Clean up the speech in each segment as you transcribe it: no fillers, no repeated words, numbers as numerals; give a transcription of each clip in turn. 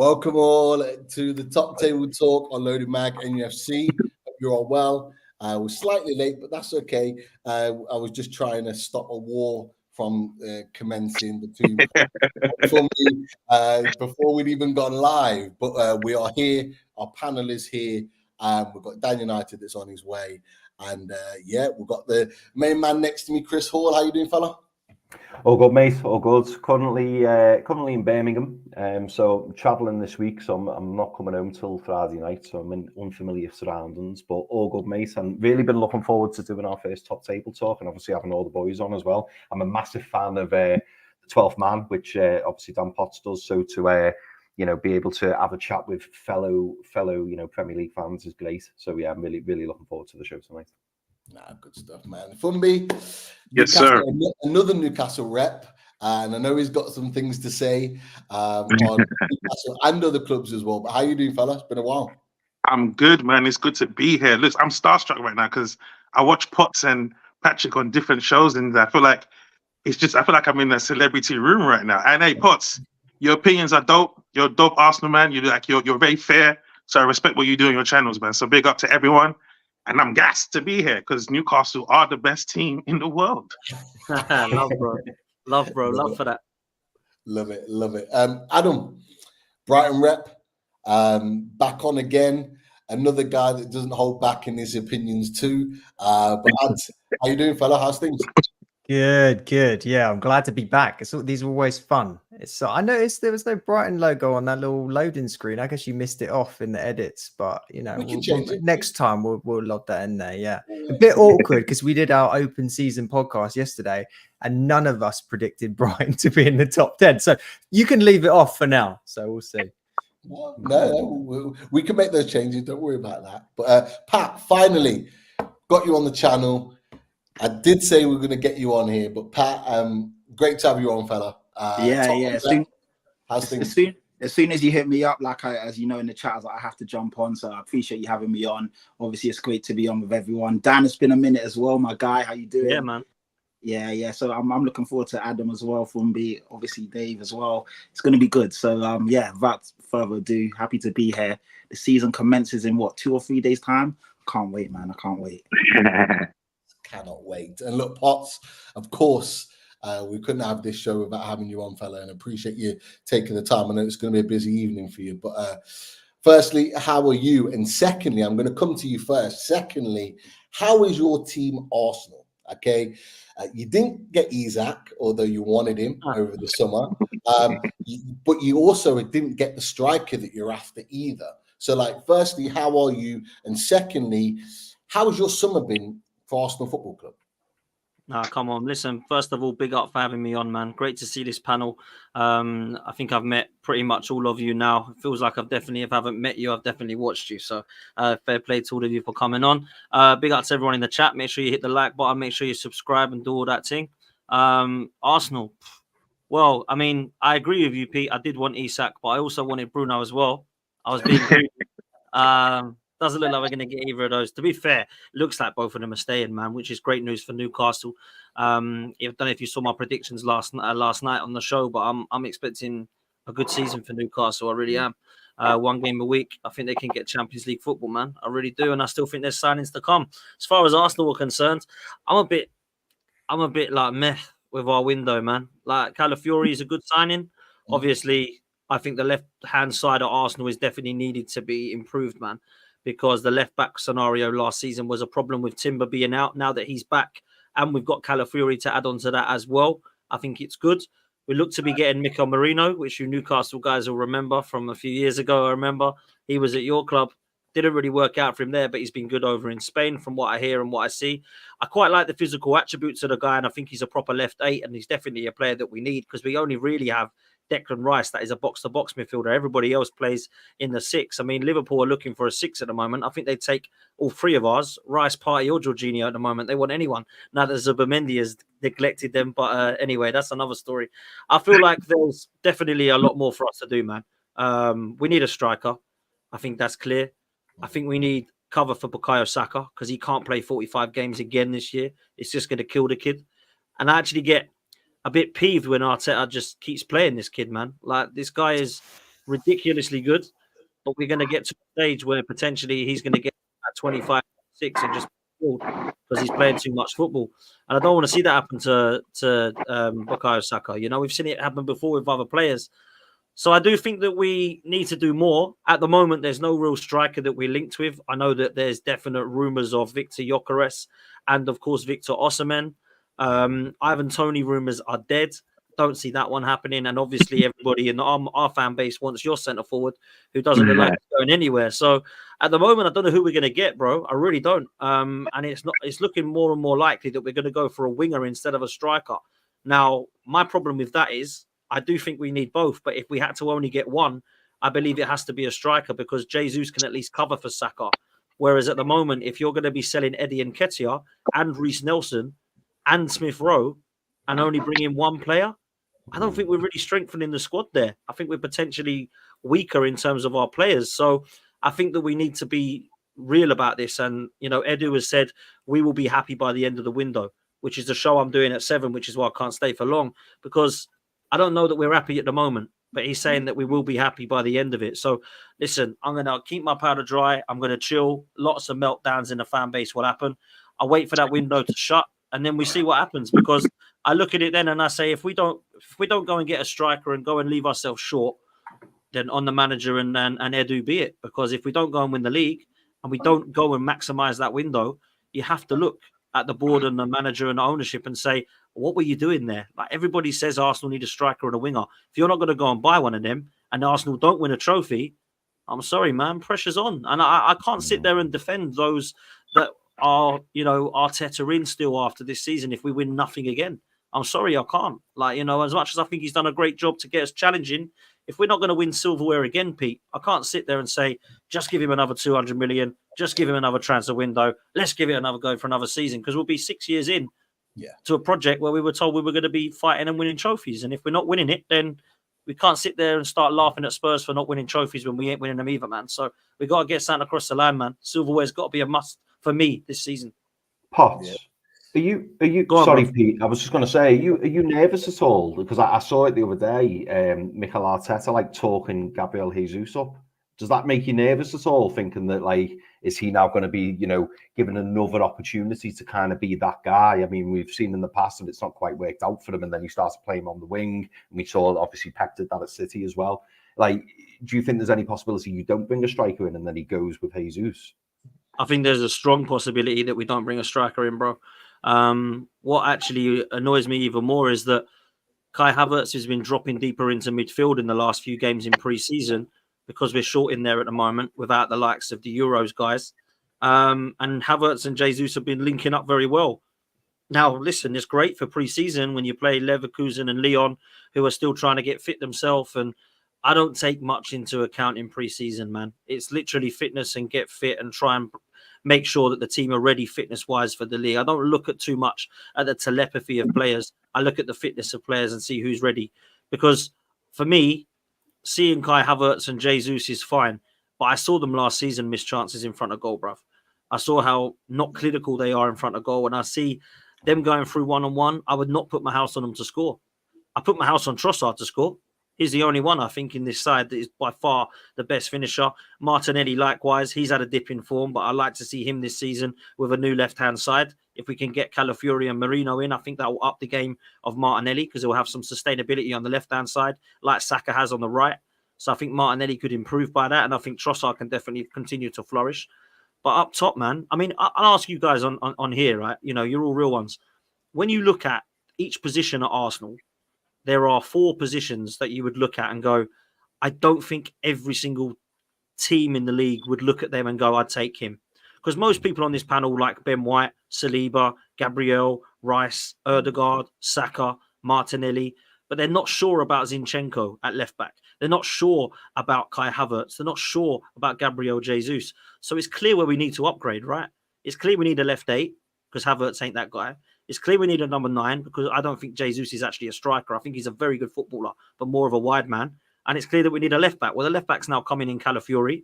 Welcome all to the Top Table Talk on Loaded Mag NUFC. Hope you're all well. We're slightly late, but that's okay. I was just trying to stop a war from commencing between before we'd even gone live. But we are here. Our panel is here. We've got Dan United that's on his way. And we've got the main man next to me, Chris Hall. How you doing, fella? All good, mate. All good. Currently in Birmingham. So I'm travelling this week, so I'm not coming home till Friday night. So I'm in unfamiliar surroundings, but all good, mate. And really been looking forward to doing our first Top Table Talk, and obviously having all the boys on as well. I'm a massive fan of the 12th Man, which obviously Dan Potts does. So to be able to have a chat with fellow Premier League fans is great. So yeah, I'm really looking forward to the show tonight. Good stuff, man. Funby, yes, sir. Another Newcastle rep, and I know he's got some things to say on Newcastle and other clubs as well. But how you doing, fella? It's been a while. I'm good, man. It's good to be here. Look, I'm starstruck right now because I watch Potts and Patrick on different shows, and I feel like I'm in a celebrity room right now. And hey, Potts, your opinions are dope. You're a dope Arsenal man. You're very fair. So I respect what you do on your channels, man. So big up to everyone. And I'm gassed to be here because Newcastle are the best team in the world. Love, bro. Love for that. Love it. Adam, Brighton rep, back on again. Another guy that doesn't hold back in his opinions too. But Ads, how you doing, fella? How's things? Good. Yeah, I'm glad to be back. These are always fun. I noticed there was no Brighton logo on that little loading screen. I guess you missed it off in the edits, but next time we'll log that in there. Yeah, a bit awkward because we did our open season podcast yesterday, and none of us predicted Brighton to be in the top 10. So you can leave it off for now. So we'll see. No, we can make those changes. Don't worry about that. But Pat, finally got you on the channel. I did say we are going to get you on here, but Pat, great to have you on, fella. How's things? As soon as you hit me up, as you know in the chat, I have to jump on. So I appreciate you having me on. Obviously, it's great to be on with everyone. Dan, it's been a minute as well, my guy. How you doing? Yeah, man. Yeah. So I'm looking forward to Adam as well, Fumbi, obviously Dave as well. It's going to be good. So without further ado, happy to be here. The season commences in 2 or 3 days time. I can't wait, man. I can't wait. Cannot wait. And look, Potts, of course, we couldn't have this show without having you on, fella, and appreciate you taking the time. I know it's going to be a busy evening for you, but firstly, how are you? And secondly, I'm going to come to you first. Secondly, how is your team Arsenal? Okay, you didn't get Isak, although you wanted him over the summer, but you also didn't get the striker that you're after either. So, firstly, how are you? And secondly, how has your summer been for Arsenal Football Club? Come on. Listen, first of all, big up for having me on, man. Great to see this panel. I think I've met pretty much all of you now. It feels like if I haven't met you, I've definitely watched you. So fair play to all of you for coming on. Big up to everyone in the chat. Make sure you hit the like button. Make sure you subscribe and do all that thing. Arsenal. Well, I mean, I agree with you, Pete. I did want Isak, but I also wanted Bruno as well. I was being greedy. Doesn't look like we're going to get either of those. To be fair, looks like both of them are staying, man, which is great news for Newcastle. I don't know if you saw my predictions last night on the show, but I'm expecting a good season for Newcastle. I really am. 1 game a week. I think they can get Champions League football, man. I really do, and I still think there's signings to come. As far as Arsenal are concerned, I'm a bit like meh with our window, man. Like Calafiori is a good signing. Obviously, I think the left-hand side of Arsenal is definitely needed to be improved, man, because the left-back scenario last season was a problem with Timber being out. Now that he's back and we've got Calafiori to add on to that as well, I think it's good. We look to be getting Mikel Merino, which you Newcastle guys will remember from a few years ago. I remember he was at your club. Didn't really work out for him there, but he's been good over in Spain from what I hear and what I see. I quite like the physical attributes of the guy, and I think he's a proper left 8, and he's definitely a player that we need because we only really have Declan Rice, that is a box-to-box midfielder. Everybody else plays in the 6. I mean, Liverpool are looking for a 6 at the moment. I think they take all 3 of ours, Rice, Partey or Jorginho at the moment. They want anyone. Now that Zubimendi has neglected them. But anyway, that's another story. I feel like there's definitely a lot more for us to do, man. We need a striker. I think that's clear. I think we need cover for Bukayo Saka because he can't play 45 games again this year. It's just going to kill the kid. And I actually get a bit peeved when Arteta just keeps playing this kid, man. Like, this guy is ridiculously good, but we're going to get to a stage where potentially he's going to get at 25, 6 and just because he's playing too much football. And I don't want to see that happen to Bukayo Saka. You know, we've seen it happen before with other players. So I do think that we need to do more. At the moment, there's no real striker that we're linked with. I know that there's definite rumours of Victor Gyökeres and, of course, Victor Osimhen. Ivan Toney rumours are dead. Don't see that one happening. And obviously, everybody in our fan base wants your centre forward, who doesn't look like he's going anywhere. So at the moment, I don't know who we're going to get, bro. I really don't. And it's looking more and more likely that we're going to go for a winger instead of a striker. Now, my problem with that is I do think we need both. But if we had to only get one, I believe it has to be a striker because Jesus can at least cover for Saka. Whereas at the moment, if you're going to be selling Eddie Nketiah and Reece Nelson and Smith Rowe and only bring in one player, I don't think we're really strengthening the squad there. I think we're potentially weaker in terms of our players. So I think that we need to be real about this. And, you know, Edu has said we will be happy by the end of the window, which is the show I'm doing at 7, which is why I can't stay for long, because I don't know that we're happy at the moment, but he's saying that we will be happy by the end of it. So listen, I'm going to keep my powder dry. I'm going to chill. Lots of meltdowns in the fan base will happen. I'll wait for that window to shut. And then we see what happens, because I look at it then and I say, if we don't go and get a striker and go and leave ourselves short, then on the manager and Edu be it. Because if we don't go and win the league and we don't go and maximize that window, you have to look at the board and the manager and the ownership and say, what were you doing there? Like everybody says Arsenal need a striker and a winger. If you're not going to go and buy one of them and Arsenal don't win a trophy, I'm sorry, man, pressure's on. And I can't sit there and defend those that are, you know, Arteta in still after this season if we win nothing again. I'm sorry, I can't. Like, you know, as much as I think he's done a great job to get us challenging, if we're not going to win silverware again, Pete, I can't sit there and say, just give him another 200 million, just give him another transfer window, let's give it another go for another season, because we'll be 6 years in to a project where we were told we were going to be fighting and winning trophies. And if we're not winning it, then we can't sit there and start laughing at Spurs for not winning trophies when we ain't winning them either, man. So we got to get something across the line, man. Silverware's got to be a must for me this season. Potts, are you? Sorry, bro. Pete. I was just going to say, are you nervous at all? Because I saw it the other day. Mikel Arteta like talking Gabriel Jesus up. Does that make you nervous at all? Thinking that like, is he now going to be, you know, given another opportunity to kind of be that guy? I mean, we've seen in the past that it's not quite worked out for him, and then he starts playing on the wing. And we saw obviously Pep did that at City as well. Like, do you think there's any possibility you don't bring a striker in and then he goes with Jesus? I think there's a strong possibility that we don't bring a striker in, bro. What actually annoys me even more is that Kai Havertz has been dropping deeper into midfield in the last few games in pre-season because we're short in there at the moment without the likes of the Euros guys. And Havertz and Jesus have been linking up very well. Now, listen, it's great for pre-season when you play Leverkusen and Lyon, who are still trying to get fit themselves. And I don't take much into account in pre-season, man. It's literally fitness and get fit and try and make sure that the team are ready fitness-wise for the league. I don't look at too much at the telepathy of players. I look at the fitness of players and see who's ready. Because for me, seeing Kai Havertz and Jesus is fine. But I saw them last season miss chances in front of goal, bruv. I saw how not clinical they are in front of goal. And I see them going through one-on-one. I would not put my house on them to score. I put my house on Trossard to score. He's the only one, I think, in this side that is by far the best finisher. Martinelli, likewise, he's had a dip in form, but I'd like to see him this season with a new left-hand side. If we can get Calafiori and Marino in, I think that will up the game of Martinelli because it will have some sustainability on the left-hand side, like Saka has on the right. So I think Martinelli could improve by that, and I think Trossard can definitely continue to flourish. But up top, man, I mean, I'll ask you guys on here, right? You know, you're all real ones. When you look at each position at Arsenal, there are 4 positions that you would look at and go, I don't think every single team in the league would look at them and go, I'd take him. Because most people on this panel like Ben White, Saliba, Gabriel, Rice, Ødegaard, Saka, Martinelli, but they're not sure about Zinchenko at left back. They're not sure about Kai Havertz. They're not sure about Gabriel Jesus. So it's clear where we need to upgrade, right? It's clear we need a left 8 because Havertz ain't that guy. It's clear we need a number 9 because I don't think Jesus is actually a striker. I think he's a very good footballer, but more of a wide man. And it's clear that we need a left back. Well, the left back's now coming in Calafiori.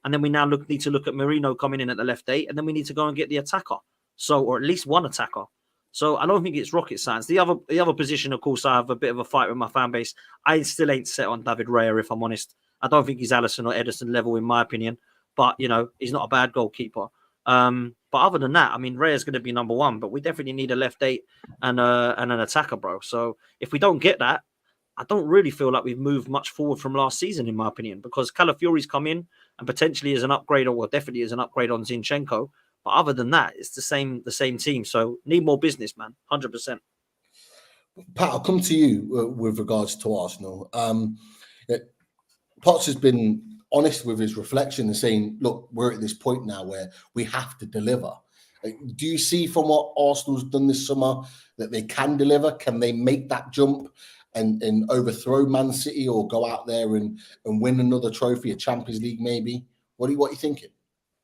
And then we now need to look at Marino coming in at the left 8. And then we need to go and get the attacker. So, or at least one attacker. So I don't think it's rocket science. The other position, of course, I have a bit of a fight with my fan base. I still ain't set on David Raya, if I'm honest. I don't think he's Alisson or Ederson level, in my opinion. But, you know, he's not a bad goalkeeper. But other than that, I mean, Raya's going to be number one, but we definitely need a left 8 and an attacker, bro. So if we don't get that, I don't really feel like we've moved much forward from last season, in my opinion, because Calafiori's come in and potentially is an upgrade, or well, definitely is an upgrade on Zinchenko. But other than that, it's the same team. So need more business, man. 100%. Pat, I'll come to you with regards to Arsenal. Potts has been honest with his reflection and saying, look, we're at this point now where we have to deliver. Do you see from what Arsenal's done this summer that they can deliver? Can they make that jump and overthrow Man City, or go out there and win another trophy, a Champions League maybe? What are you thinking?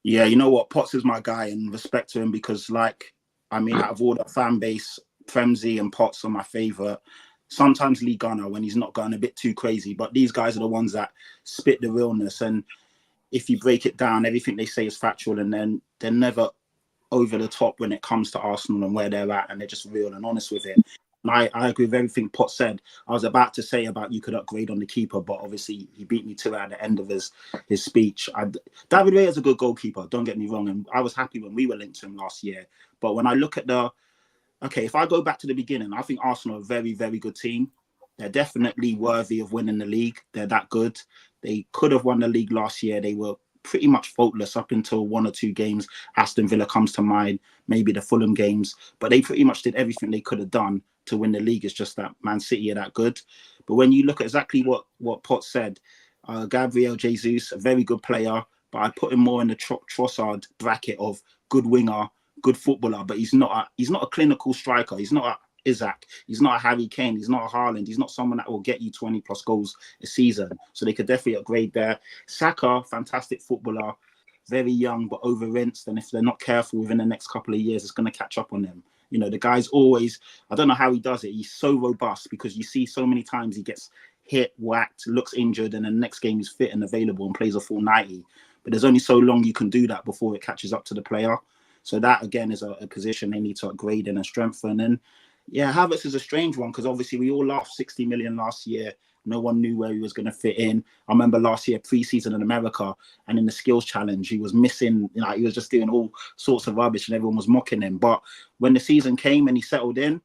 Yeah, you know what? Potts is my guy, and respect to him, because, like, I mean, out of all the fan base, Premsy and Potts are my favourite. Sometimes Lee Gunner when he's not going a bit too crazy, but these guys are the ones that spit the realness. And if you break it down, everything they say is factual, and then they're never over the top when it comes to Arsenal and where they're at, and they're just real and honest with it. And I agree with everything Potts said. I was about to say about you could upgrade on the keeper, but obviously he beat me to it at the end of his speech. David Raya is a good goalkeeper, don't get me wrong, and I was happy when we were linked to him last year. But when I look at if I go back to the beginning, I think Arsenal are a very, very good team. They're definitely worthy of winning the league. They're that good. They could have won the league last year. They were pretty much faultless up until one or two games. Aston Villa comes to mind, maybe the Fulham games. But they pretty much did everything they could have done to win the league. It's just that Man City are that good. But when you look at exactly what Potts said, Gabriel Jesus, a very good player, but I put him more in the Trossard bracket of good winger, good footballer, but he's not a clinical striker. He's not a Isaac. He's not a Harry Kane. He's not a Haaland. He's not someone that will get you 20 plus goals a season. So they could definitely upgrade there. Saka, fantastic footballer, very young but over-rinsed. And if they're not careful within the next couple of years, it's going to catch up on them. You know, the guy's always, I don't know how he does it. He's so robust, because you see so many times he gets hit, whacked, looks injured, and then the next game he's fit and available and plays a full 90. But there's only so long you can do that before it catches up to the player. So that, again, is a position they need to upgrade and strengthen. And yeah, Havertz is a strange one, because obviously we all laughed 60 million last year. No one knew where he was going to fit in. I remember last year, pre-season in America, and in the skills challenge, he was missing, he was just doing all sorts of rubbish and everyone was mocking him. But when the season came and he settled in,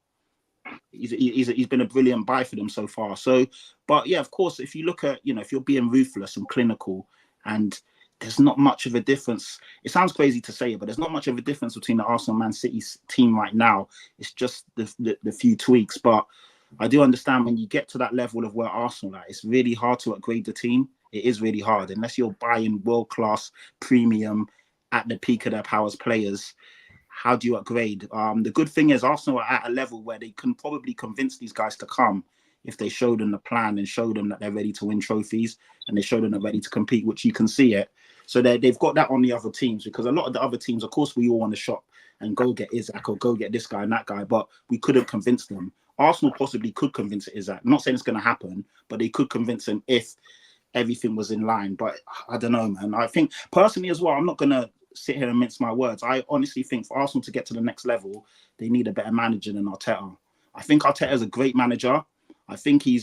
he's been a brilliant buy for them so far. So, but yeah, of course, if you look at, if you're being ruthless and clinical, and there's not much of a difference. It sounds crazy to say it, but there's not much of a difference between the Arsenal Man City team right now. It's just the few tweaks. But I do understand when you get to that level of where Arsenal are, it's really hard to upgrade the team. It is really hard, unless you're buying world-class premium at the peak of their powers players. How do you upgrade? The good thing is Arsenal are at a level where they can probably convince these guys to come if they show them the plan and show them that they're ready to win trophies, and they show them they're ready to compete, which you can see it. So they've got that on the other teams, because a lot of the other teams, of course, we all want to shop and go get Isaac or go get this guy and that guy, but we couldn't convince them. Arsenal possibly could convince Isaac. I'm not saying it's going to happen, but they could convince him if everything was in line. But I don't know, man. I think personally as well, I'm not going to sit here and mince my words. I honestly think for Arsenal to get to the next level, they need a better manager than Arteta. I think Arteta is a great manager. I think he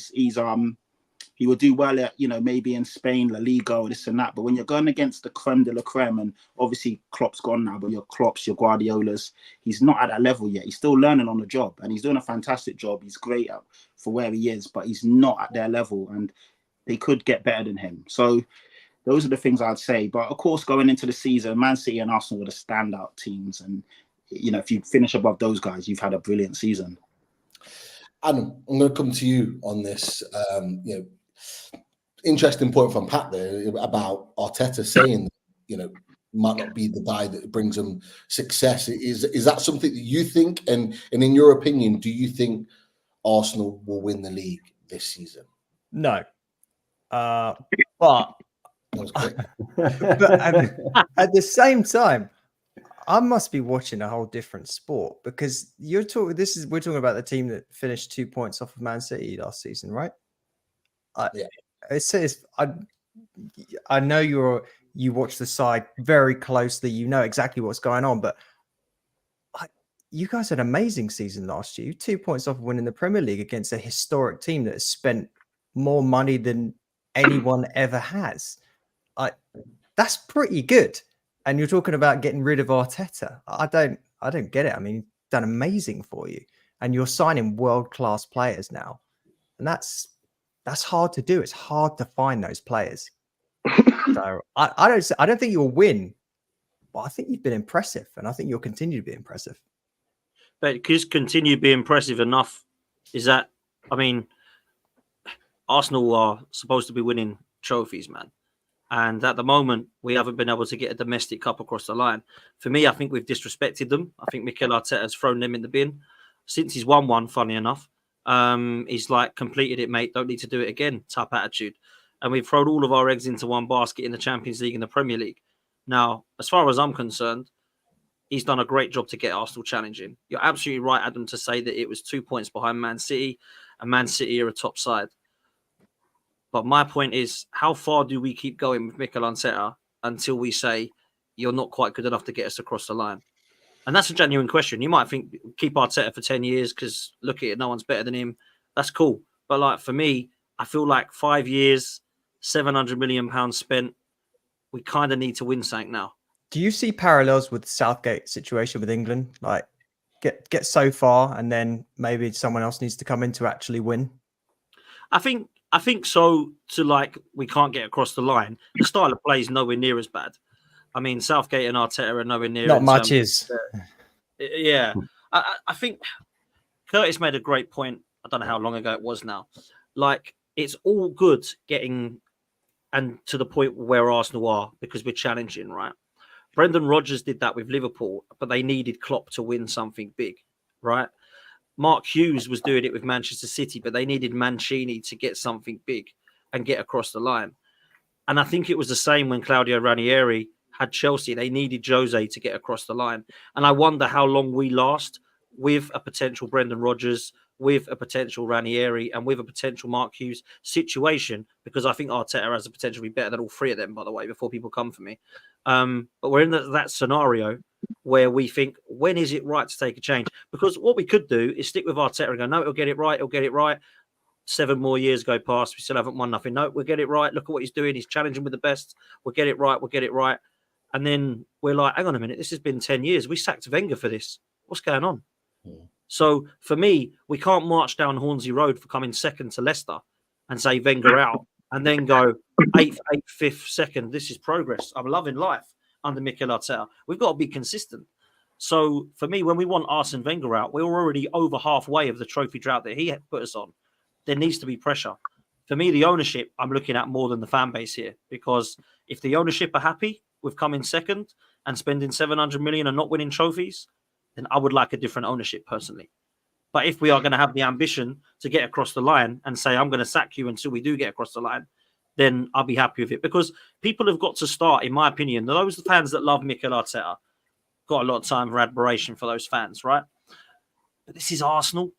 will do well at, maybe in Spain, La Liga, or this and that. But when you're going against the creme de la creme, and obviously Klopp's gone now, but your Klopps, your Guardiolas, he's not at that level yet. He's still learning on the job, and he's doing a fantastic job. He's great for where he is, but he's not at their level, and they could get better than him. So those are the things I'd say. But of course, going into the season, Man City and Arsenal were the standout teams. And, if you finish above those guys, you've had a brilliant season. Adam, I'm going to come to you on this. Interesting point from Pat there about Arteta saying, might not be the guy that brings them success. Is that something that you think? And in your opinion, do you think Arsenal will win the league this season? No. But at the same time, I must be watching a whole different sport, because we're talking about the team that finished 2 points off of Man City last season, right? Yeah. It says I know you watch the side very closely, you know exactly what's going on, but you guys had an amazing season last year. 2 points off of winning the Premier League against a historic team that has spent more money than anyone ever has. That's pretty good. And you're talking about getting rid of Arteta. I don't get it. I mean, he's done amazing for you, and you're signing world-class players now, and that's hard to do. It's hard to find those players. So I don't think you'll win, but I think you've been impressive, and I think you'll continue to be impressive. But just continue to be impressive enough is that, I mean, Arsenal are supposed to be winning trophies, man. And at the moment, we haven't been able to get a domestic cup across the line. For me, I think we've disrespected them. I think Mikel Arteta has thrown them in the bin. Since he's won one, funny enough, he's like, completed it, mate. Don't need to do it again type attitude. And we've thrown all of our eggs into one basket in the Champions League and the Premier League. Now, as far as I'm concerned, he's done a great job to get Arsenal challenging. You're absolutely right, Adam, to say that it was 2 points behind Man City, and Man City are a top side. But my point is, how far do we keep going with Mikel Arteta until we say you're not quite good enough to get us across the line? And that's a genuine question. You might think keep Arteta for 10 years because look at it, no one's better than him. That's cool. But like for me, I feel like 5 years, £700 million spent, we kind of need to win something now. Do you see parallels with the Southgate situation with England? Like get so far and then maybe someone else needs to come in to actually win? I think so. To like, we can't get across the line. The style of play is nowhere near as bad. I mean, Southgate and Arteta are nowhere near. Not much is. Yeah. I think Curtis made a great point. I don't know how long ago it was now. Like, it's all good getting and to the point where Arsenal are because we're challenging, right? Brendan Rodgers did that with Liverpool, but they needed Klopp to win something big, right? Mark Hughes was doing it with Manchester City, but they needed Mancini to get something big and get across the line. And I think it was the same when Claudio Ranieri had Chelsea. They needed Jose to get across the line. And I wonder how long we last with a potential Brendan Rodgers, with a potential Ranieri, and with a potential Mark Hughes situation, because I think Arteta has the potential to be better than all three of them, by the way, before people come for me. But we're in that scenario where we think, when is it right to take a change? Because what we could do is stick with Arteta and go, no, he'll get it right. 7 more years go past. We still haven't won nothing. No, we'll get it right. Look at what he's doing. He's challenging with the best. We'll get it right. And then we're like, hang on a minute. This has been 10 years. We sacked Wenger for this. What's going on? Yeah. So for me, we can't march down Hornsey Road for coming second to Leicester and say Wenger out and then go 8th, 5th, 2nd. This is progress. I'm loving life under Mikel Arteta. We've got to be consistent. So for me, when we want Arsene Wenger out, we're already over halfway of the trophy drought that he had put us on. There needs to be pressure. For me, the ownership, I'm looking at more than the fan base here, because if the ownership are happy with coming second and spending 700 million and not winning trophies, then I would like a different ownership personally. But if we are going to have the ambition to get across the line and say, I'm going to sack you until we do get across the line, then I'll be happy with it. Because people have got to start, in my opinion, those fans that love Mikel Arteta, got a lot of time for admiration for those fans, right? But this is Arsenal.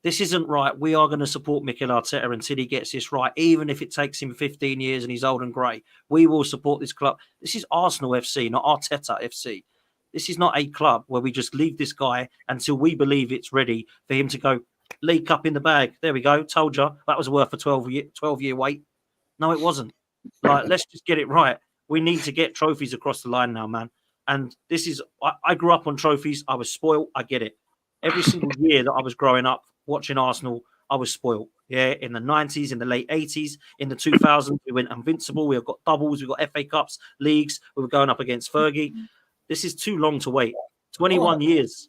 This isn't right. We are going to support Mikel Arteta until he gets this right, even if it takes him 15 years and he's old and grey. We will support this club. This is Arsenal FC, not Arteta FC. This is not a club where we just leave this guy until we believe it's ready for him to go, League Cup in the bag. There we go. Told you. That was worth a 12-year wait. No, it wasn't. Like, let's just get it right. We need to get trophies across the line now, man. And this is, I grew up on trophies. I was spoiled. I get it. Every single year that I was growing up watching Arsenal, I was spoiled. Yeah, in the 90s, in the late 80s, in the 2000s, we went invincible. We've got doubles. We've got FA Cups, leagues. We were going up against Fergie. This is too long to wait. 21 years.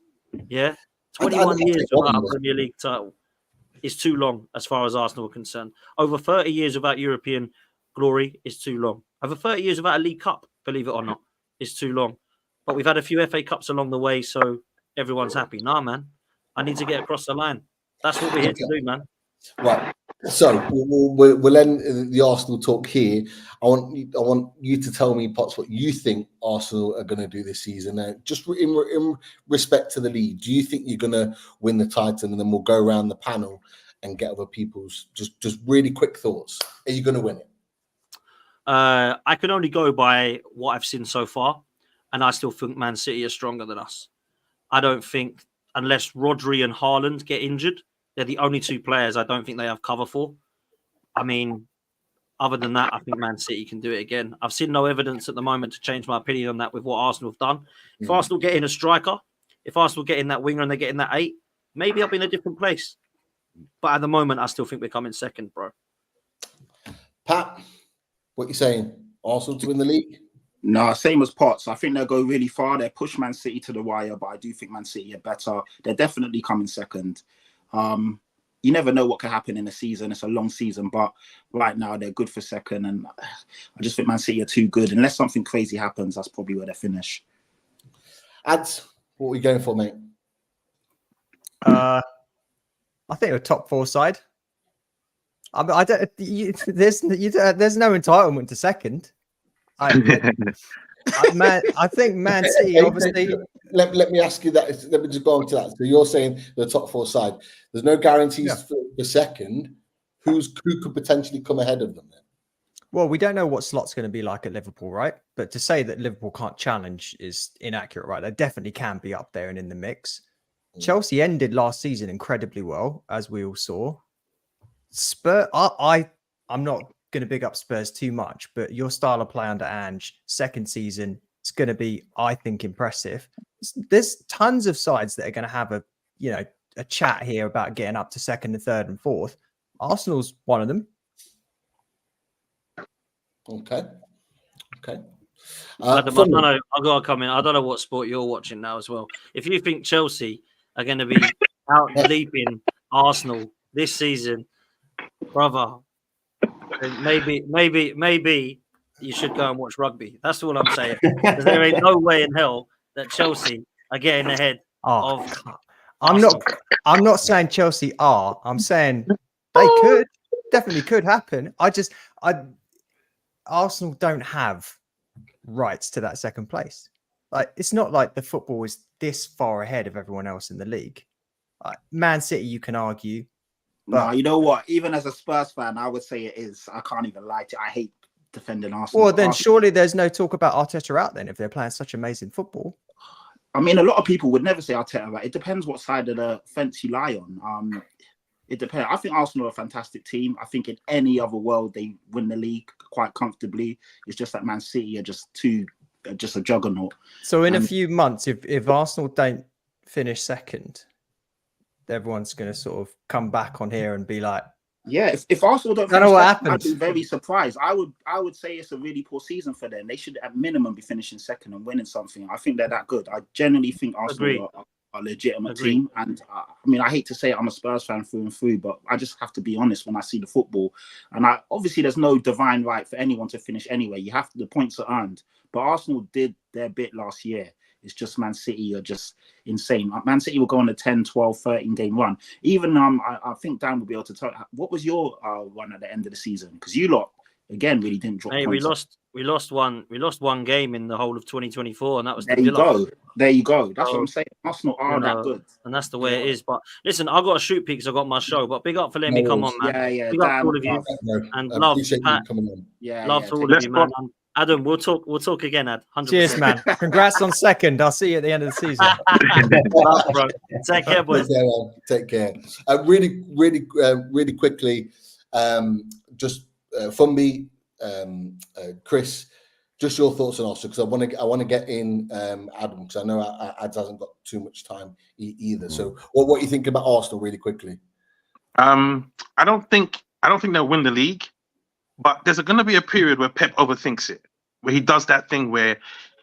Yeah, 21 years without a Premier League title is too long as far as Arsenal are concerned. Over 30 years without European glory is too long. Over 30 years without a League Cup, believe it or not, is too long. But we've had a few FA Cups along the way, so everyone's happy. Nah, man, I need to get across the line. That's what we're here to do, man. Right. So we'll end the Arsenal talk here. I want you to tell me, Potts, what you think Arsenal are going to do this season. Just in respect to the league, do you think you're going to win the title? And then we'll go around the panel and get other people's just really quick thoughts. Are you going to win it? I can only go by what I've seen so far, and I still think Man City are stronger than us. I don't think, unless Rodri and Haaland get injured, they're the only two players I don't think they have cover for. I mean, Other than that, I think Man City can do it again. I've seen no evidence at the moment to change my opinion on that with what Arsenal have done. If Arsenal get in a striker, if Arsenal get in that winger and they get in that 8, maybe I'll be in a different place. But at the moment, I still think we're coming second, bro. Pat, what you saying? Arsenal to win the league? No, same as Potts. I think they'll go really far. They push Man City to the wire, but I do think Man City are better. They're definitely coming second. You never know what could happen in a season. It's a long season, but right now they're good for second. And I just think Man City are too good. Unless something crazy happens, that's probably where they finish. Ads, what are we going for, mate? I think a top 4 side. I don't. There's no entitlement to second. I think Man City obviously. Let me ask you that. Let me just go on to that. So you're saying the top 4 side. There's no guarantees for second. Who could potentially come ahead of them then? Well, we don't know what slot's going to be like at Liverpool, right? But to say that Liverpool can't challenge is inaccurate, right? They definitely can be up there and in the mix. Chelsea ended last season incredibly well, as we all saw. Spurs, I'm not going to big up Spurs too much, but your style of play under Ange, second season, it's going to be, I think, impressive. There's tons of sides that are going to have a chat here about getting up to second and third and fourth. Arsenal's one of them. Okay. I don't know. I've got to come in. I don't know what sport you're watching now as well. If you think Chelsea are going to be out leaping Arsenal this season, brother, maybe you should go and watch rugby. That's all I'm saying. Because there ain't no way in hell that Chelsea are getting ahead of. I'm not saying Chelsea are. I'm saying they definitely could happen. Arsenal don't have rights to that second place. Like, it's not like the football is this far ahead of everyone else in the league. Man City, you can argue. But no, you know what? Even as a Spurs fan, I would say it is. I can't even lie to you. I hate defending Arsenal. Well, then surely there's no talk about Arteta out then if they're playing such amazing football. I mean, a lot of people would never say Arteta out. It depends what side of the fence you lie on. It depends. I think Arsenal are a fantastic team. I think in any other world they win the league quite comfortably. It's just that Man City are just a juggernaut. So in a few months, if Arsenal don't finish second, everyone's going to sort of come back on here and be like, yeah, if Arsenal don't know what second, happens. I'd be very surprised. I would say it's a really poor season for them. They should at minimum be finishing second and winning something. I think they're that good. I genuinely think Arsenal are a legitimate team. And I mean, I hate to say it, I'm a Spurs fan through and through, but I just have to be honest when I see the football. And obviously there's no divine right for anyone to finish anyway. The points are earned. But Arsenal did their bit last year. It's just Man City are just insane. Man City will go on a 10, 12, 13 game run. Even I think Dan will be able to tell. What was your run at the end of the season? Because you lot again really didn't drop. Hey, we lost one game in the whole of 2024, and that was there you go. That's what I'm saying. Arsenal are that good, and that's the way it is. But listen, I've got to shoot because I've got my show. But big up for letting me come on, man. Yeah. Big up to all of you, and love Pat. Love to all of you, man. Adam, we'll talk again, Ad. 100%. Cheers, man. Congrats on second. I'll see you at the end of the season. Bro. Take care, boys. Take care. Really quickly, just from me, Chris, just your thoughts on Arsenal, because I want to get in Adam, because I know Ad hasn't got too much time either. So what you think about Arsenal really quickly? I don't think they'll win the league. But there's going to be a period where Pep overthinks it, where he does that thing where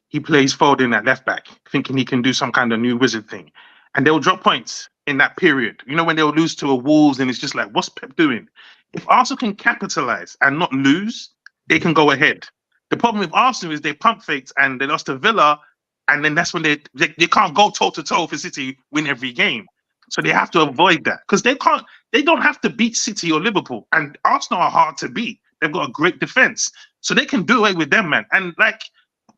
he plays Foden at left back, thinking he can do some kind of new wizard thing. And they'll drop points in that period. You know, when they'll lose to a Wolves and it's just like, what's Pep doing? If Arsenal can capitalize and not lose, they can go ahead. The problem with Arsenal is they pump faked and they lost to Villa. And then that's when they can't go toe-to-toe for City, win every game. So they have to avoid that because they don't have to beat City or Liverpool. And Arsenal are hard to beat. They've got a great defense, so they can do away with them, man. And like,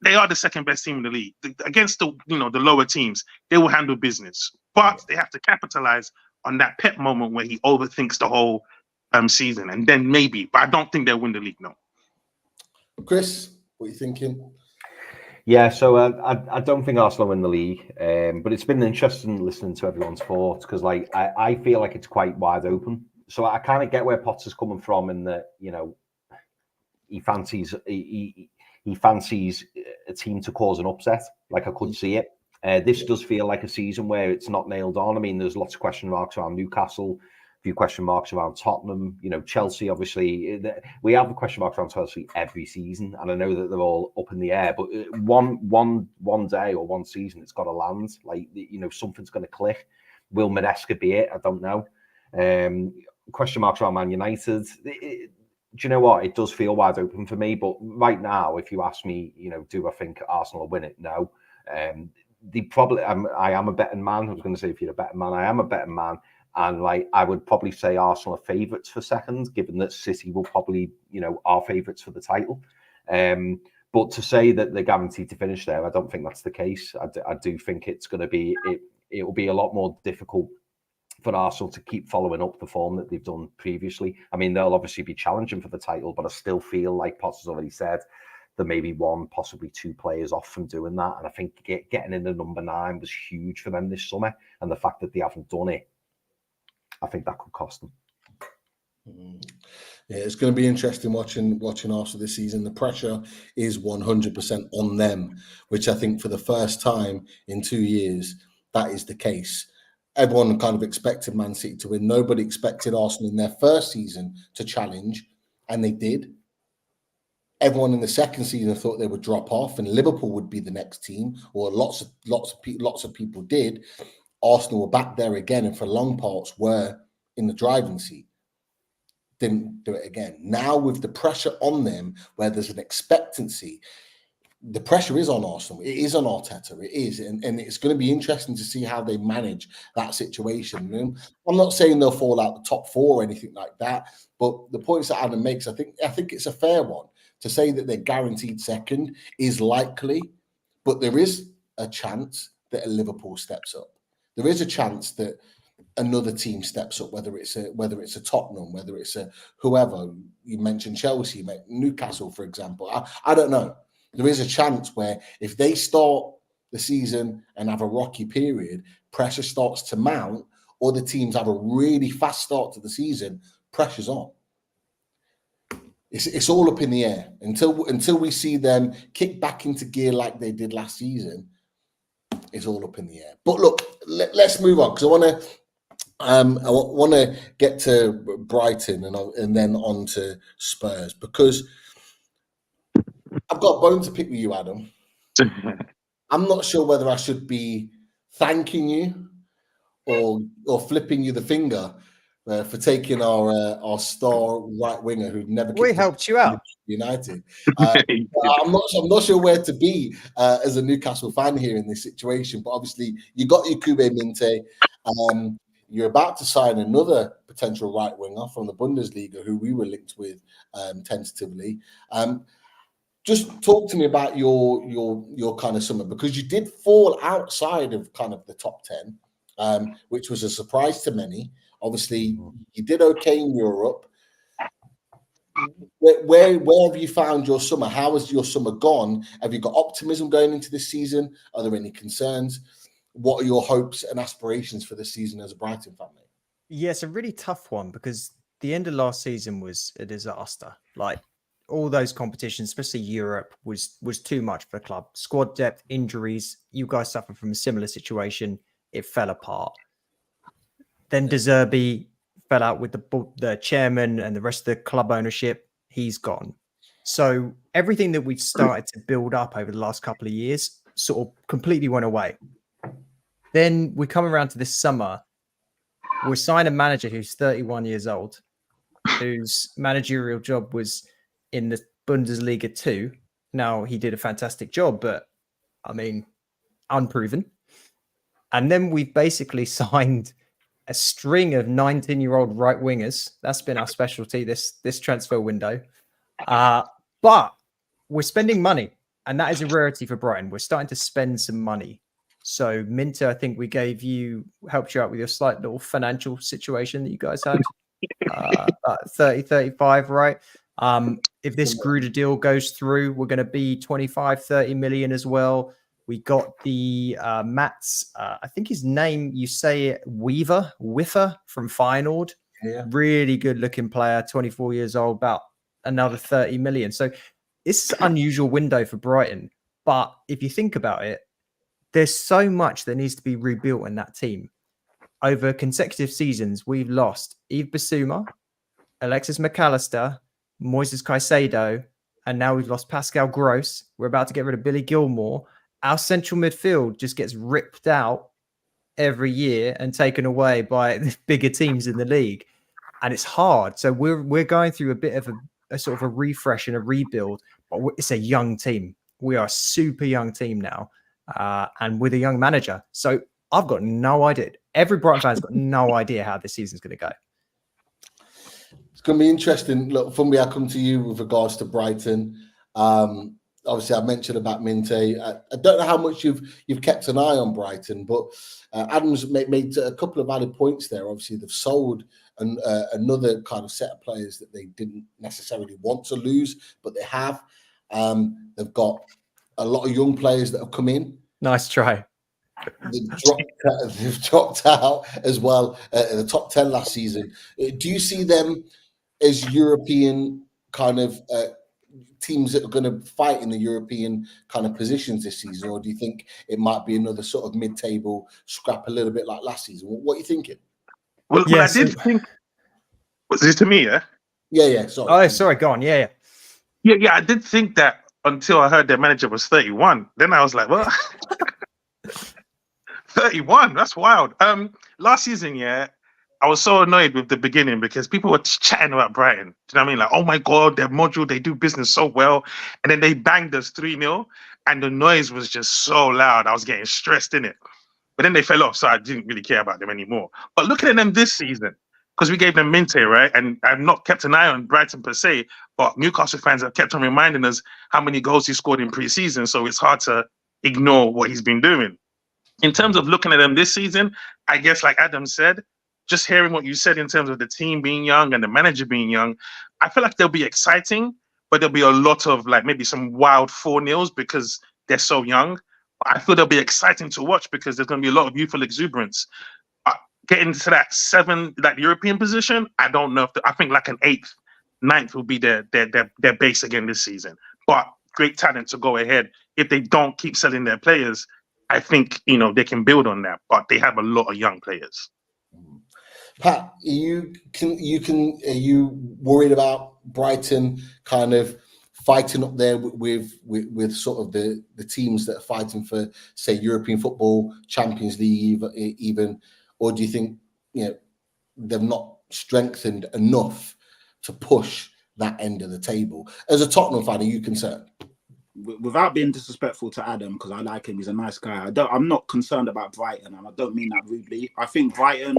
they are the second best team in the league against the lower teams. They will handle business, but they have to capitalize on that Pep moment where he overthinks the whole season, and then maybe. But I don't think they'll win the league. No. Chris, what are you thinking? Yeah, so I don't think Arsenal win the league, but it's been interesting listening to everyone's thoughts because, like, I feel like it's quite wide open. So I kind of get where Potter's coming from in that, he fancies he fancies a team to cause an upset. Like, I could see it. This does feel like a season where it's not nailed on. I mean, there's lots of question marks around Newcastle, a few question marks around Tottenham. You know, Chelsea, obviously, we have the question marks around Chelsea every season, and I know that they're all up in the air. But one day or one season, it's got to land. Like, you know, something's going to click. Will Maresca be it? I don't know. Question marks around Man United. Do you know what? It does feel wide open for me. But right now, if you ask me, you know, do I think Arsenal will win it? No. I am a betting man. I was going to say, if you're a betting man, I am a betting man. And like, I would probably say Arsenal are favourites for second, given that City will probably, you know, are favourites for the title. But to say that they're guaranteed to finish there, I don't think that's the case. I do think it's going to be, it will be a lot more difficult for Arsenal to keep following up the form that they've done previously. I mean, they'll obviously be challenging for the title, but I still feel like Potter's already said, there may be one, possibly two players off from doing that. And I think getting in the number 9 was huge for them this summer. And the fact that they haven't done it, I think that could cost them. Yeah, it's going to be interesting watching Arsenal this season. The pressure is 100% on them, which I think for the first time in 2 years, that is the case. Everyone kind of expected Man City to win. Nobody expected Arsenal in their first season to challenge, and they did. Everyone in the second season thought they would drop off and Liverpool would be the next team, or lots of people did. Arsenal were back there again, and for long parts were in the driving seat. Didn't do it again. Now with the pressure on them, where there's an expectancy, the pressure is on Arsenal. It is on Arteta. It is, and it's going to be interesting to see how they manage that situation. And I'm not saying they'll fall out the top 4 or anything like that, but the points that Adam makes, I think it's a fair one. To say that they're guaranteed second is likely, but there is a chance that a Liverpool steps up. There is a chance that another team steps up, whether it's a Tottenham, whether it's a whoever. You mentioned Chelsea, Newcastle, for example. I don't know. There is a chance where if they start the season and have a rocky period, pressure starts to mount, or the teams have a really fast start to the season, pressure's on. It's all up in the air until we see them kick back into gear like they did last season. It's all up in the air. But look, let's move on, because I want to get to Brighton and then on to Spurs, because I've got a bone to pick with you, Adam. I'm not sure whether I should be thanking you or flipping you the finger for taking our star right winger who'd never. We helped you out, United. I'm not sure where to be as a Newcastle fan here in this situation. But obviously, you got your Kube Minte. You're about to sign another potential right winger from the Bundesliga, who we were linked with tentatively. Just talk to me about your kind of summer, because you did fall outside of kind of the top 10, which was a surprise to many. Obviously, you did okay in Europe. Where have you found your summer? How has your summer gone? Have you got optimism going into this season? Are there any concerns? What are your hopes and aspirations for this season as a Brighton family? Yeah, it's a really tough one, because the end of last season was a disaster. Like, all those competitions, especially Europe, was too much for the club. Squad depth, injuries. You guys suffered from a similar situation. It fell apart. Then De Zerbi fell out with the chairman and the rest of the club ownership. He's gone. So everything that we'd started to build up over the last couple of years sort of completely went away. Then we come around to this summer. We sign a manager who's 31 years old, whose managerial job was in the Bundesliga 2. Now, he did a fantastic job, but I mean, unproven. And then we've basically signed a string of 19-year-old right wingers. That's been our specialty this transfer window. But we're spending money, and that is a rarity for Brighton. We're starting to spend some money. So Minter, I think we helped you out with your slight little financial situation that you guys had. 30, 35, right? If this Gruder deal goes through, we're going to be 25, 30 million as well. We got the Mats, I think his name, you say it, Wiffer from Feyenoord. Yeah. Really good looking player, 24 years old, about another 30 million. So it's an unusual window for Brighton. But if you think about it, there's so much that needs to be rebuilt in that team. Over consecutive seasons, we've lost Yves Bissouma, Alexis McAllister, Moises Caicedo, and now we've lost Pascal Gross. We're about to get rid of Billy Gilmore. Our central midfield just gets ripped out every year and taken away by the bigger teams in the league. And it's hard. So we're going through a bit of a sort of a refresh and a rebuild, but it's a young team. We are a super young team now, and with a young manager. So I've got no idea. Every Brighton fan's got no idea how this season's going to go. It's going to be interesting. Look, Fumbi, I come to you with regards to Brighton. Obviously, I mentioned about Minte. I don't know how much you've kept an eye on Brighton, but Adam's made a couple of added points there. Obviously, they've sold another kind of set of players that they didn't necessarily want to lose, but they have. They've got a lot of young players that have come in. Nice try. They've dropped out as well in the top 10 last season. Do you see them as European kind of teams that are going to fight in the European kind of positions this season, or do you think it might be another sort of mid-table scrap, a little bit like last season? What are you thinking? Well, I did think. Was this to me? Yeah. Yeah. Sorry. Oh, sorry. Go on. Yeah. I did think that until I heard their manager was 31. Then I was like, well. 31, that's wild. Last season, I was so annoyed with the beginning because people were chatting about Brighton. Do you know what I mean? Like, oh my God, their module, they do business so well. And then they banged us 3-0, and the noise was just so loud. I was getting stressed in it. But then they fell off, so I didn't really care about them anymore. But looking at them this season, because we gave them Minte, right? And I've not kept an eye on Brighton per se, but Newcastle fans have kept on reminding us how many goals he scored in pre-season. So it's hard to ignore what he's been doing. In terms of looking at them this season, I guess like Adam said, just hearing what you said in terms of the team being young and the manager being young, I feel like they'll be exciting, but there'll be a lot of like maybe some wild 4-0s because they're so young. I feel they'll be exciting to watch because there's going to be a lot of youthful exuberance. Getting to that 7, that European position, I don't know I think like an 8th, 9th will be their base again this season. But great talent to go ahead. If they don't keep selling their players, I think, they can build on that, but they have a lot of young players. Pat, are you worried about Brighton kind of fighting up there with sort of the teams that are fighting for, say, European football, Champions League even, or do you think they've not strengthened enough to push that end of the table? As a Tottenham fan, are you concerned? Without being disrespectful to Adam, because I like him, he's a nice guy. I'm not concerned about Brighton, and I don't mean that rudely. I think Brighton.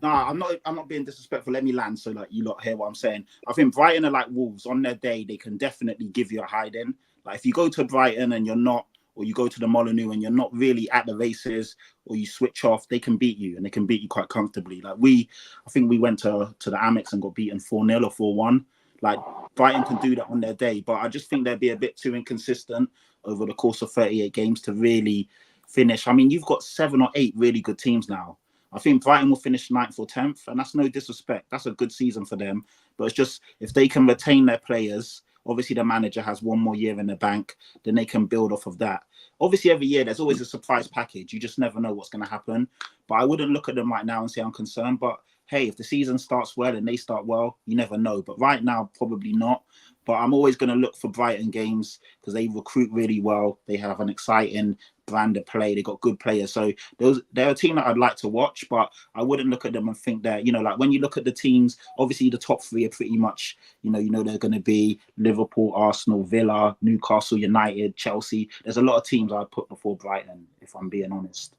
I'm not being disrespectful. Let me land so like you lot hear what I'm saying. I think Brighton are like Wolves. On their day, they can definitely give you a hiding. Like if you go to Brighton and you're not, or you go to the Molineux and you're not really at the races, or you switch off, they can beat you, and they can beat you quite comfortably. Like I think we went to the Amex and got beaten 4-0 or 4-1. Like Brighton can do that on their day, but I just think they'd be a bit too inconsistent over the course of 38 games to really finish. I mean, you've got 7 or 8 really good teams now. I think Brighton will finish 9th or 10th, and that's no disrespect. That's a good season for them. But it's just if they can retain their players, obviously the manager has 1 more year in the bank, then they can build off of that. Obviously, every year there's always a surprise package. You just never know what's going to happen. But I wouldn't look at them right now and say I'm concerned. But hey, if the season starts well and they start well, you never know. But right now, probably not. But I'm always going to look for Brighton games because they recruit really well. They have an exciting brand of play. They got good players. So they're a team that I'd like to watch, but I wouldn't look at them and think that, like when you look at the teams, obviously the top 3 are pretty much, they're going to be Liverpool, Arsenal, Villa, Newcastle United, Chelsea. There's a lot of teams I'd put before Brighton, if I'm being honest.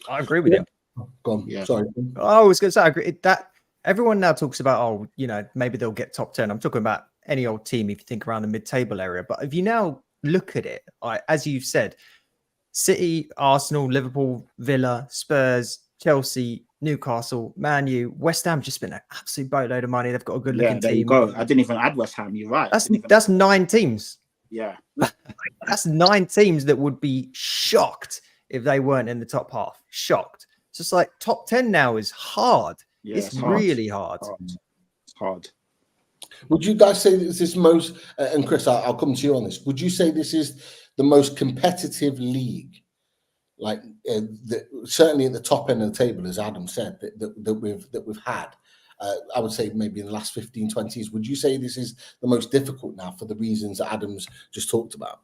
I agree with you. Go on. Yeah. Sorry. I was going to say, I agree that everyone now talks about, maybe they'll get top 10. I'm talking about any old team if you think around the mid-table area. But if you now look at it, as you've said, City, Arsenal, Liverpool, Villa, Spurs, Chelsea, Newcastle, Man U, West Ham just spent an absolute boatload of money. They've got a good-looking there team. You go. I didn't even add West Ham. You're right. That's 9 teams. Yeah. That's 9 teams that would be shocked if they weren't in the top half. Shocked. It's just like top 10 now is hard. Yeah, it's really hard. It's hard. Would you guys say this is most, and Chris, I'll come to you on this. Would you say this is the most competitive league? Like certainly at the top end of the table, as Adam said, that we've had. I would say maybe in the last 15, 20 years. Would you say this is the most difficult now for the reasons that Adam's just talked about?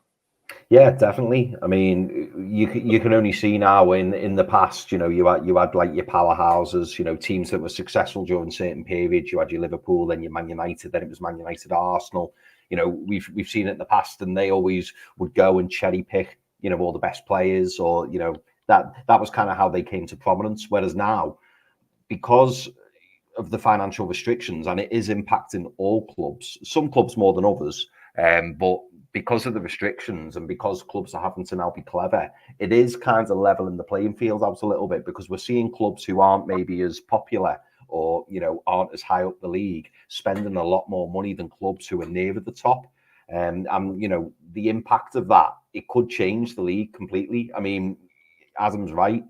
Yeah, definitely. I mean, you can only see now in the past, you had like your powerhouses, teams that were successful during certain periods. You had your Liverpool, then your Man United, then it was Man United, Arsenal. We've seen it in the past, and they always would go and cherry pick, all the best players, or that was kind of how they came to prominence. Whereas now, because of the financial restrictions, and it is impacting all clubs, some clubs more than others, but because of the restrictions and because clubs are having to now be clever, it is kind of leveling the playing field out a little bit, because we're seeing clubs who aren't maybe as popular or, aren't as high up the league spending a lot more money than clubs who are nearer the top. And the impact of that, it could change the league completely. I mean, Adam's right.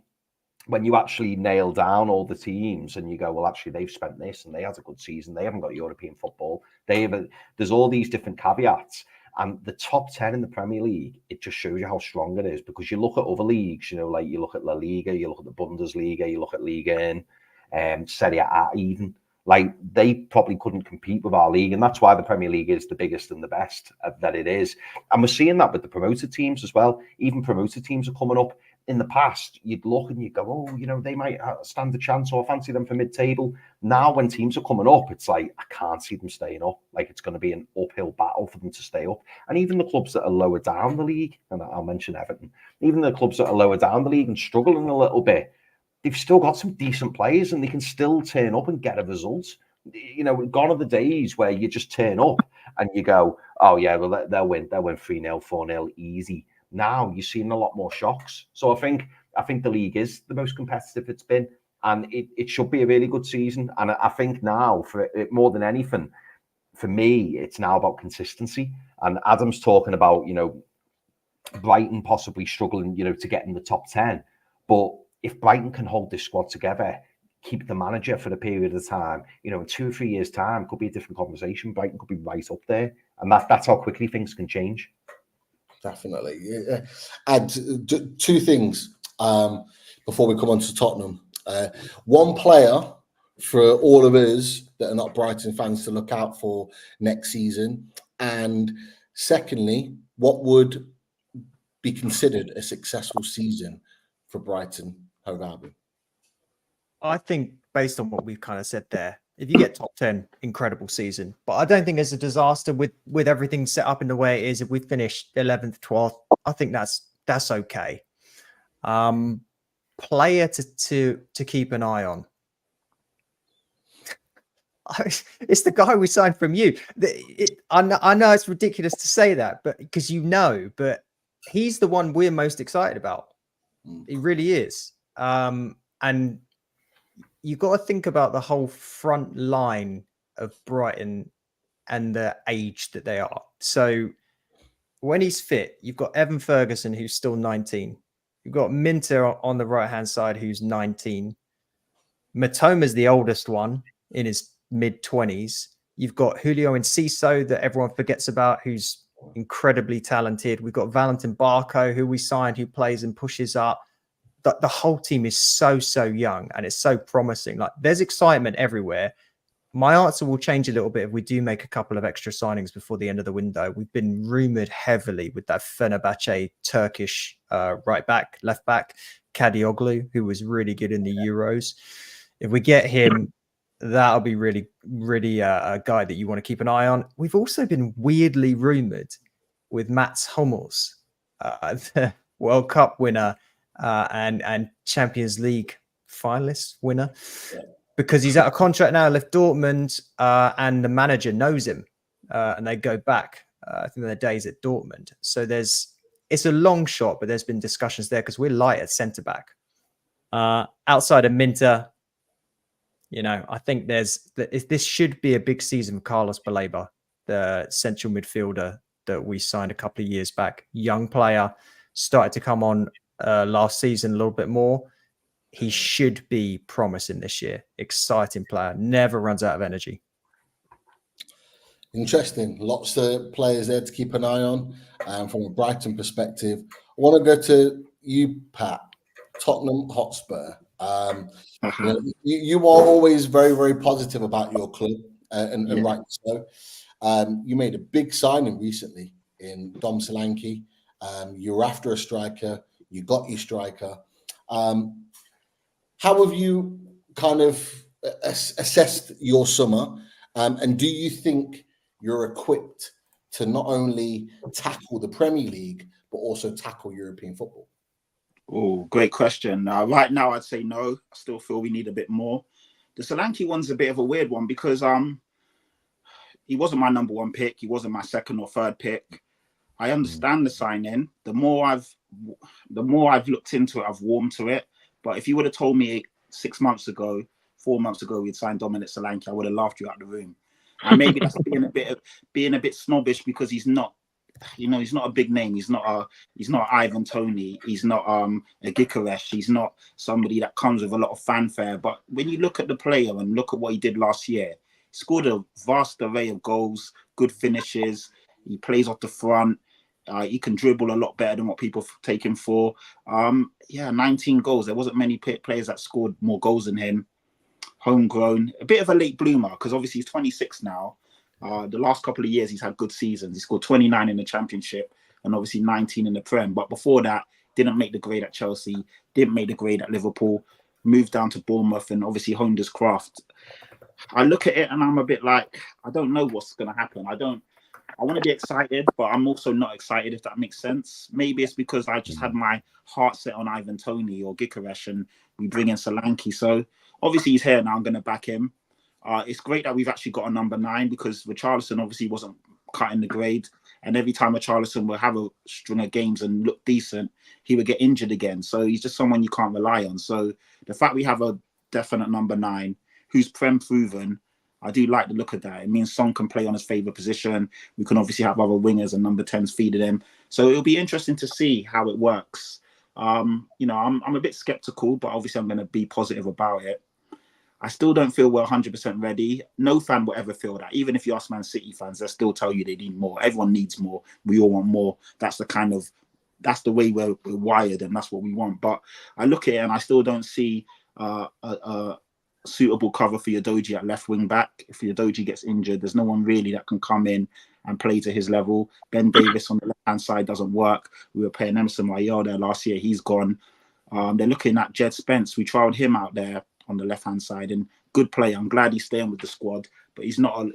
When you actually nail down all the teams and you go, well, actually, they've spent this and they had a good season. They haven't got European football. There's all these different caveats. And the top 10 in the Premier League, it just shows you how strong it is, because you look at other leagues, like you look at La Liga, you look at the Bundesliga, you look at Liga and Serie A even. Like, they probably couldn't compete with our league. And that's why the Premier League is the biggest and the best that it is. And we're seeing that with the promoted teams as well. Even promoted teams are coming up. In the past, you'd look and you'd go, oh, they might stand a chance, or fancy them for mid-table. Now, when teams are coming up, it's like, I can't see them staying up. Like, it's going to be an uphill battle for them to stay up. And even the clubs that are lower down the league, and I'll mention Everton, even the clubs that are lower down the league and struggling a little bit, they've still got some decent players and they can still turn up and get a result. Gone are the days where you just turn up and you go, oh, yeah, well, they'll win 3-0, 4-0 easy. Now you're seeing a lot more shocks. So I think the league is the most competitive it's been, and it should be a really good season. And I think now, for it more than anything, for me, it's now about consistency. And Adam's talking about, Brighton possibly struggling, to get in the top 10. But if Brighton can hold this squad together, keep the manager for a period of time, in 2 or 3 years' time, could be a different conversation. Brighton could be right up there. And that's how quickly things can change. Definitely. Add two things before we come on to Tottenham. One player for all of us that are not Brighton fans to look out for next season. And secondly, what would be considered a successful season for Brighton Hove Albion? I think, based on what we've kind of said there, if you get top 10, incredible season. But I don't think it's a disaster with everything set up in the way it is. If we finish 11th, 12th, I think that's okay. Player to keep an eye on. It's the guy we signed from you. I know it's ridiculous to say that, but because but he's the one we're most excited about. He really is. And you've got to think about the whole front line of Brighton and the age that they are. So when he's fit, you've got Evan Ferguson, who's still 19. You've got Minter on the right-hand side, who's 19. Matoma's the oldest one in his mid-20s. You've got Julio Enciso that everyone forgets about, who's incredibly talented. We've got Valentin Barco, who we signed, who plays and pushes up. The whole team is so young and it's so promising. Like, there's excitement everywhere. My answer will change a little bit if we do make a couple of extra signings before the end of the window. We've been rumored heavily with that Fenerbahce Turkish left back, Kadioglu, who was really good in the Euros. If we get him, that'll be really a guy that you want to keep an eye on. We've also been weirdly rumored with Mats Hummels, the World Cup winner, and Champions League finalist winner, because he's out of contract now, left Dortmund, and the manager knows him, and they go back, I think, their days at Dortmund. So it's a long shot, but there's been discussions there because we're light at centre back. Outside of Minter, I think this should be a big season for Carlos Baleba, the central midfielder that we signed a couple of years back. Young player, started to come on last season a little bit more. He should be promising this year. Exciting player. Never runs out of energy. Interesting. Lots of players there to keep an eye on. From a Brighton perspective, I want to go to you, Pat. Tottenham Hotspur. You are always very, very positive about your club, and rightly so. You made a big signing recently in Dom Solanke. You were after a striker. You got your striker. How have you kind of assessed your summer? And do you think you're equipped to not only tackle the Premier League, but also tackle European football? Oh, great question. Right now, I'd say no. I still feel we need a bit more. The Solanke one's a bit of a weird one because he wasn't my number one pick. He wasn't my second or third pick. I understand the signing. The more I've looked into it, I've warmed to it. But if you would have told me 6 months ago, 4 months ago, we'd signed Dominic Solanke, I would have laughed you out of the room. And maybe that's being a bit snobbish because he's not, he's not a big name. He's not Ivan Toney. He's not a Gyökeres. He's not somebody that comes with a lot of fanfare. But when you look at the player and look at what he did last year, he scored a vast array of goals, good finishes. He plays off the front. He can dribble a lot better than what people take him for. 19 goals. There wasn't many players that scored more goals than him. Homegrown, a bit of a late bloomer because obviously he's 26 now. The last couple of years he's had good seasons. He scored 29 in the Championship and obviously 19 in the Prem. But before that, didn't make the grade at Chelsea, didn't make the grade at Liverpool, moved down to Bournemouth and obviously honed his craft. I look at it and I'm a bit like, I don't know what's going to happen. I want to be excited, but I'm also not excited, if that makes sense. Maybe it's because I just had my heart set on Ivan Toney or Gyökeres and we bring in Solanke. So obviously he's here now. I'm going to back him. It's great that we've actually got a number 9 because Richarlison obviously wasn't cutting the grade. And every time Richarlison will have a string of games and look decent, he would get injured again. So he's just someone you can't rely on. So the fact we have a definite number 9 who's Prem proven, I do like the look of that. It means Son can play on his favourite position. We can obviously have other wingers and number 10s feeding him. So it'll be interesting to see how it works. I'm a bit sceptical, but obviously I'm going to be positive about it. I still don't feel we're 100% ready. No fan will ever feel that. Even if you ask Man City fans, they'll still tell you they need more. Everyone needs more. We all want more. That's the way we're wired, and that's what we want. But I look at it and I still don't see a suitable cover for Udogie at left wing back. If Udogie gets injured, there's no one really that can come in and play to his level. Ben Davis on the left-hand side doesn't work. We were playing Emerson Royale there last year. He's gone. They're looking at Jed Spence. We trialled him out there on the left-hand side, and good player. I'm glad he's staying with the squad, but he's not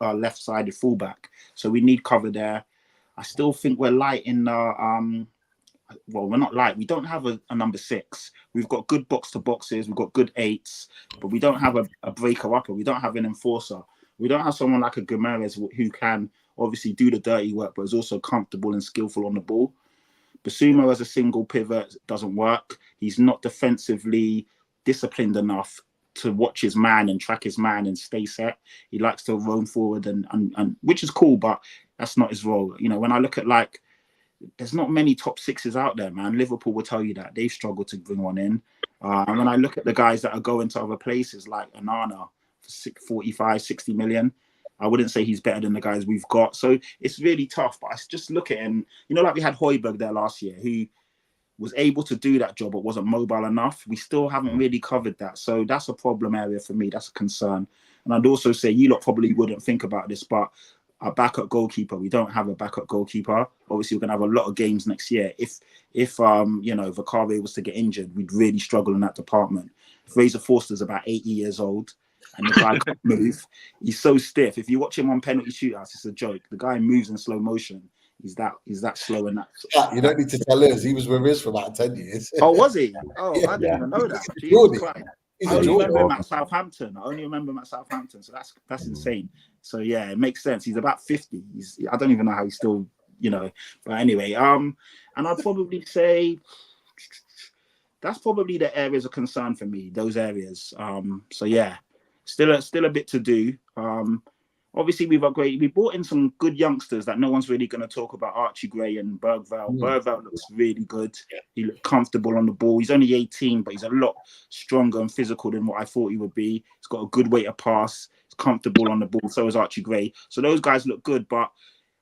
a left-sided fullback. So we need cover there. I still think we're light in well, we're not light. We don't have a number 6. We've got good box-to-boxes. We've got good 8s, but we don't have a breaker-upper. We don't have an enforcer. We don't have someone like a Gomes who can obviously do the dirty work, but is also comfortable and skillful on the ball. Basuma as a single pivot doesn't work. He's not defensively disciplined enough to watch his man and track his man and stay set. He likes to roam forward and which is cool, but that's not his role. When I look at there's not many top 6s out there, man. Liverpool will tell you that they've struggled to bring one in. And when I look at the guys that are going to other places like Onana for 45, 60 million, I wouldn't say he's better than the guys we've got. So it's really tough. But I just look at him, like we had Højbjerg there last year, who was able to do that job but wasn't mobile enough. We still haven't really covered that. So that's a problem area for me. That's a concern. And I'd also say you lot probably wouldn't think about this, but our backup goalkeeper, we don't have a backup goalkeeper. Obviously, we're going to have a lot of games next year. If Vicari was to get injured, we'd really struggle in that department. Fraser Forster's about 80 years old and the guy can't move. He's so stiff. If you watch him on penalty shootouts, it's a joke. The guy moves in slow motion. He's that slow and that. You don't need to tell us. He was with us for about 10 years. Oh, was he? Oh, yeah. I didn't even know that. Jesus Christ. I only remember him at Southampton. So that's insane. So yeah, it makes sense. He's about 50. I don't even know how he's still, But anyway, and I'd probably say that's probably the areas of concern for me. Those areas. So yeah, still a bit to do. Obviously, we've upgraded. We brought in some good youngsters that no one's really going to talk about. Archie Gray and Bergvall. Bergvall looks really good. He looked comfortable on the ball. He's only 18, but he's a lot stronger and physical than what I thought he would be. He's got a good way to pass. comfortable on the ball. So is Archie Gray. So those guys look good. But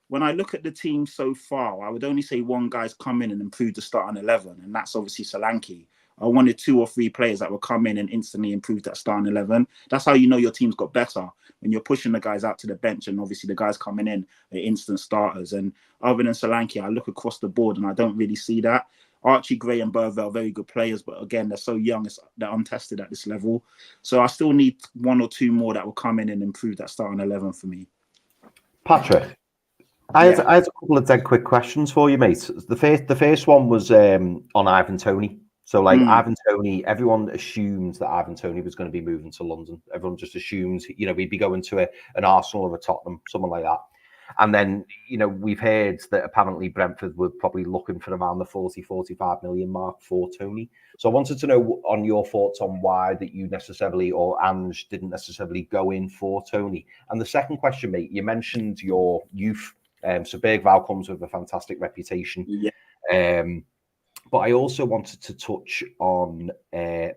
when I look at the team so far, I would only say one guy's come in and improved the starting 11, and that's obviously Solanke. I wanted 2 or 3 players that would come in and instantly improve that starting 11. That's how you know your team's got better, when you're pushing the guys out to the bench, and obviously the guys coming in are instant starters. And other than Solanke, I look across the board and I don't really see that. Archie Gray and Burville are very good players, but again, they're so young, they're untested at this level. So I still need 1 or 2 more that will come in and improve that starting 11 for me. Patrick, I had a couple of dead quick questions for you, mate. The first one was on Ivan Toney. So, like, Ivan Toney, everyone assumed that Ivan Toney was going to be moving to London. Everyone just assumed, you know, he'd be going to an Arsenal or a Tottenham, someone like that. And then, you know, we've heard that apparently Brentford were probably looking for around the 40-45 million mark for Toney. So I wanted to know on your thoughts on why that you necessarily, or Ange didn't necessarily go in for Toney. And the second question, mate, you mentioned your youth. So Bergvall comes with a fantastic reputation. Yeah. But I also wanted to touch on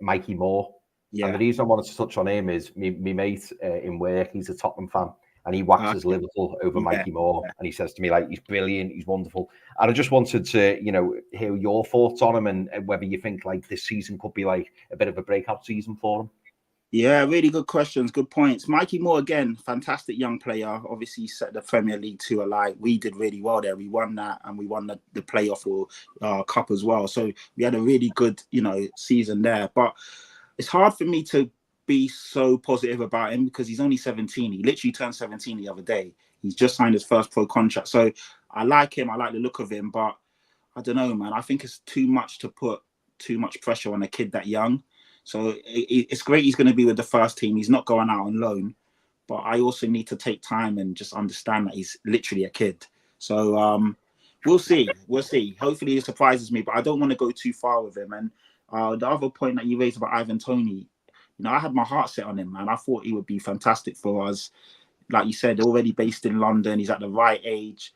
Mikey Moore. Yeah. And the reason I wanted to touch on him is my mate in work, he's a Tottenham fan, and he waxes Liverpool over Mikey Moore. And he says to me, like, he's brilliant, he's wonderful. And I just wanted to, you know, hear your thoughts on him, and whether you think, like, this season could be, like, a bit of a breakout season for him. Yeah, really good questions, good points. Mikey Moore, again, fantastic young player. Obviously, set the Premier League 2 alight. We did really well there. We won that, and we won the playoff or cup as well. So we had a really good, you know, season there. But it's hard for me to be so positive about him because he's only 17. He literally turned 17 the other day. He's just signed his first pro contract. So I like him. I like the look of him. But I don't know, man. I think it's too much to put too much pressure on a kid that young. So it's great he's going to be with the first team. He's not going out on loan. But I also need to take time and just understand that he's literally a kid. So we'll see. We'll see. Hopefully he surprises me. But I don't want to go too far with him. And the other point that you raised about Ivan Toney, you know, I had my heart set on him, man. I thought he would be fantastic for us. Like you said, already based in London. He's at the right age.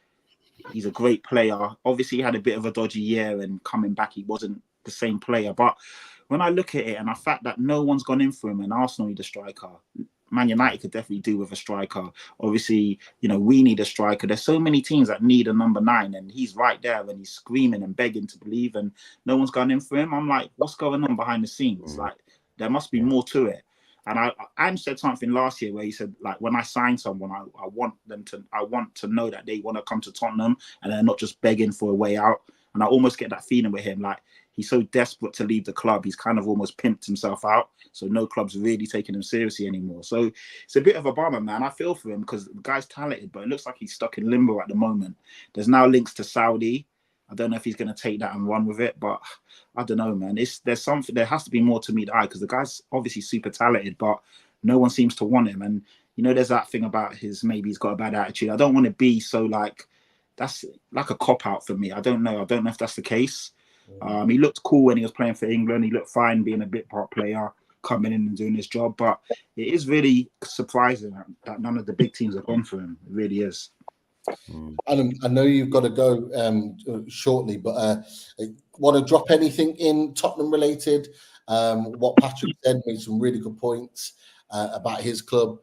He's a great player. Obviously, he had a bit of a dodgy year, and coming back, he wasn't the same player. But when I look at it and the fact that no one's gone in for him, and Arsenal need a striker, Man United could definitely do with a striker. Obviously, you know, we need a striker. There's so many teams that need a number 9, and he's right there and he's screaming and begging to believe, and no one's gone in for him. I'm like, what's going on behind the scenes? Like, there must be more to it. And Ange said something last year where he said, like, when I sign someone, I want to know that they want to come to Tottenham and they're not just begging for a way out. And I almost get that feeling with him, like, he's so desperate to leave the club. He's kind of almost pimped himself out. So no club's really taking him seriously anymore. So it's a bit of a bummer, man. I feel for him because the guy's talented, but it looks like he's stuck in limbo at the moment. There's now links to Saudi. I don't know if he's going to take that and run with it, but I don't know, man. There has to be more to meet the eye because the guy's obviously super talented, but no one seems to want him. And, you know, there's that thing about maybe he's got a bad attitude. I don't want to be so like, that's like a cop-out for me. I don't know if that's the case. He looked cool when he was playing for England. He looked fine being a bit part player, coming in and doing his job. But it is really surprising that none of the big teams have gone for him. It really is. Adam, I know you've got to go shortly, but want to drop anything in Tottenham related? What Patrick said made some really good points about his club.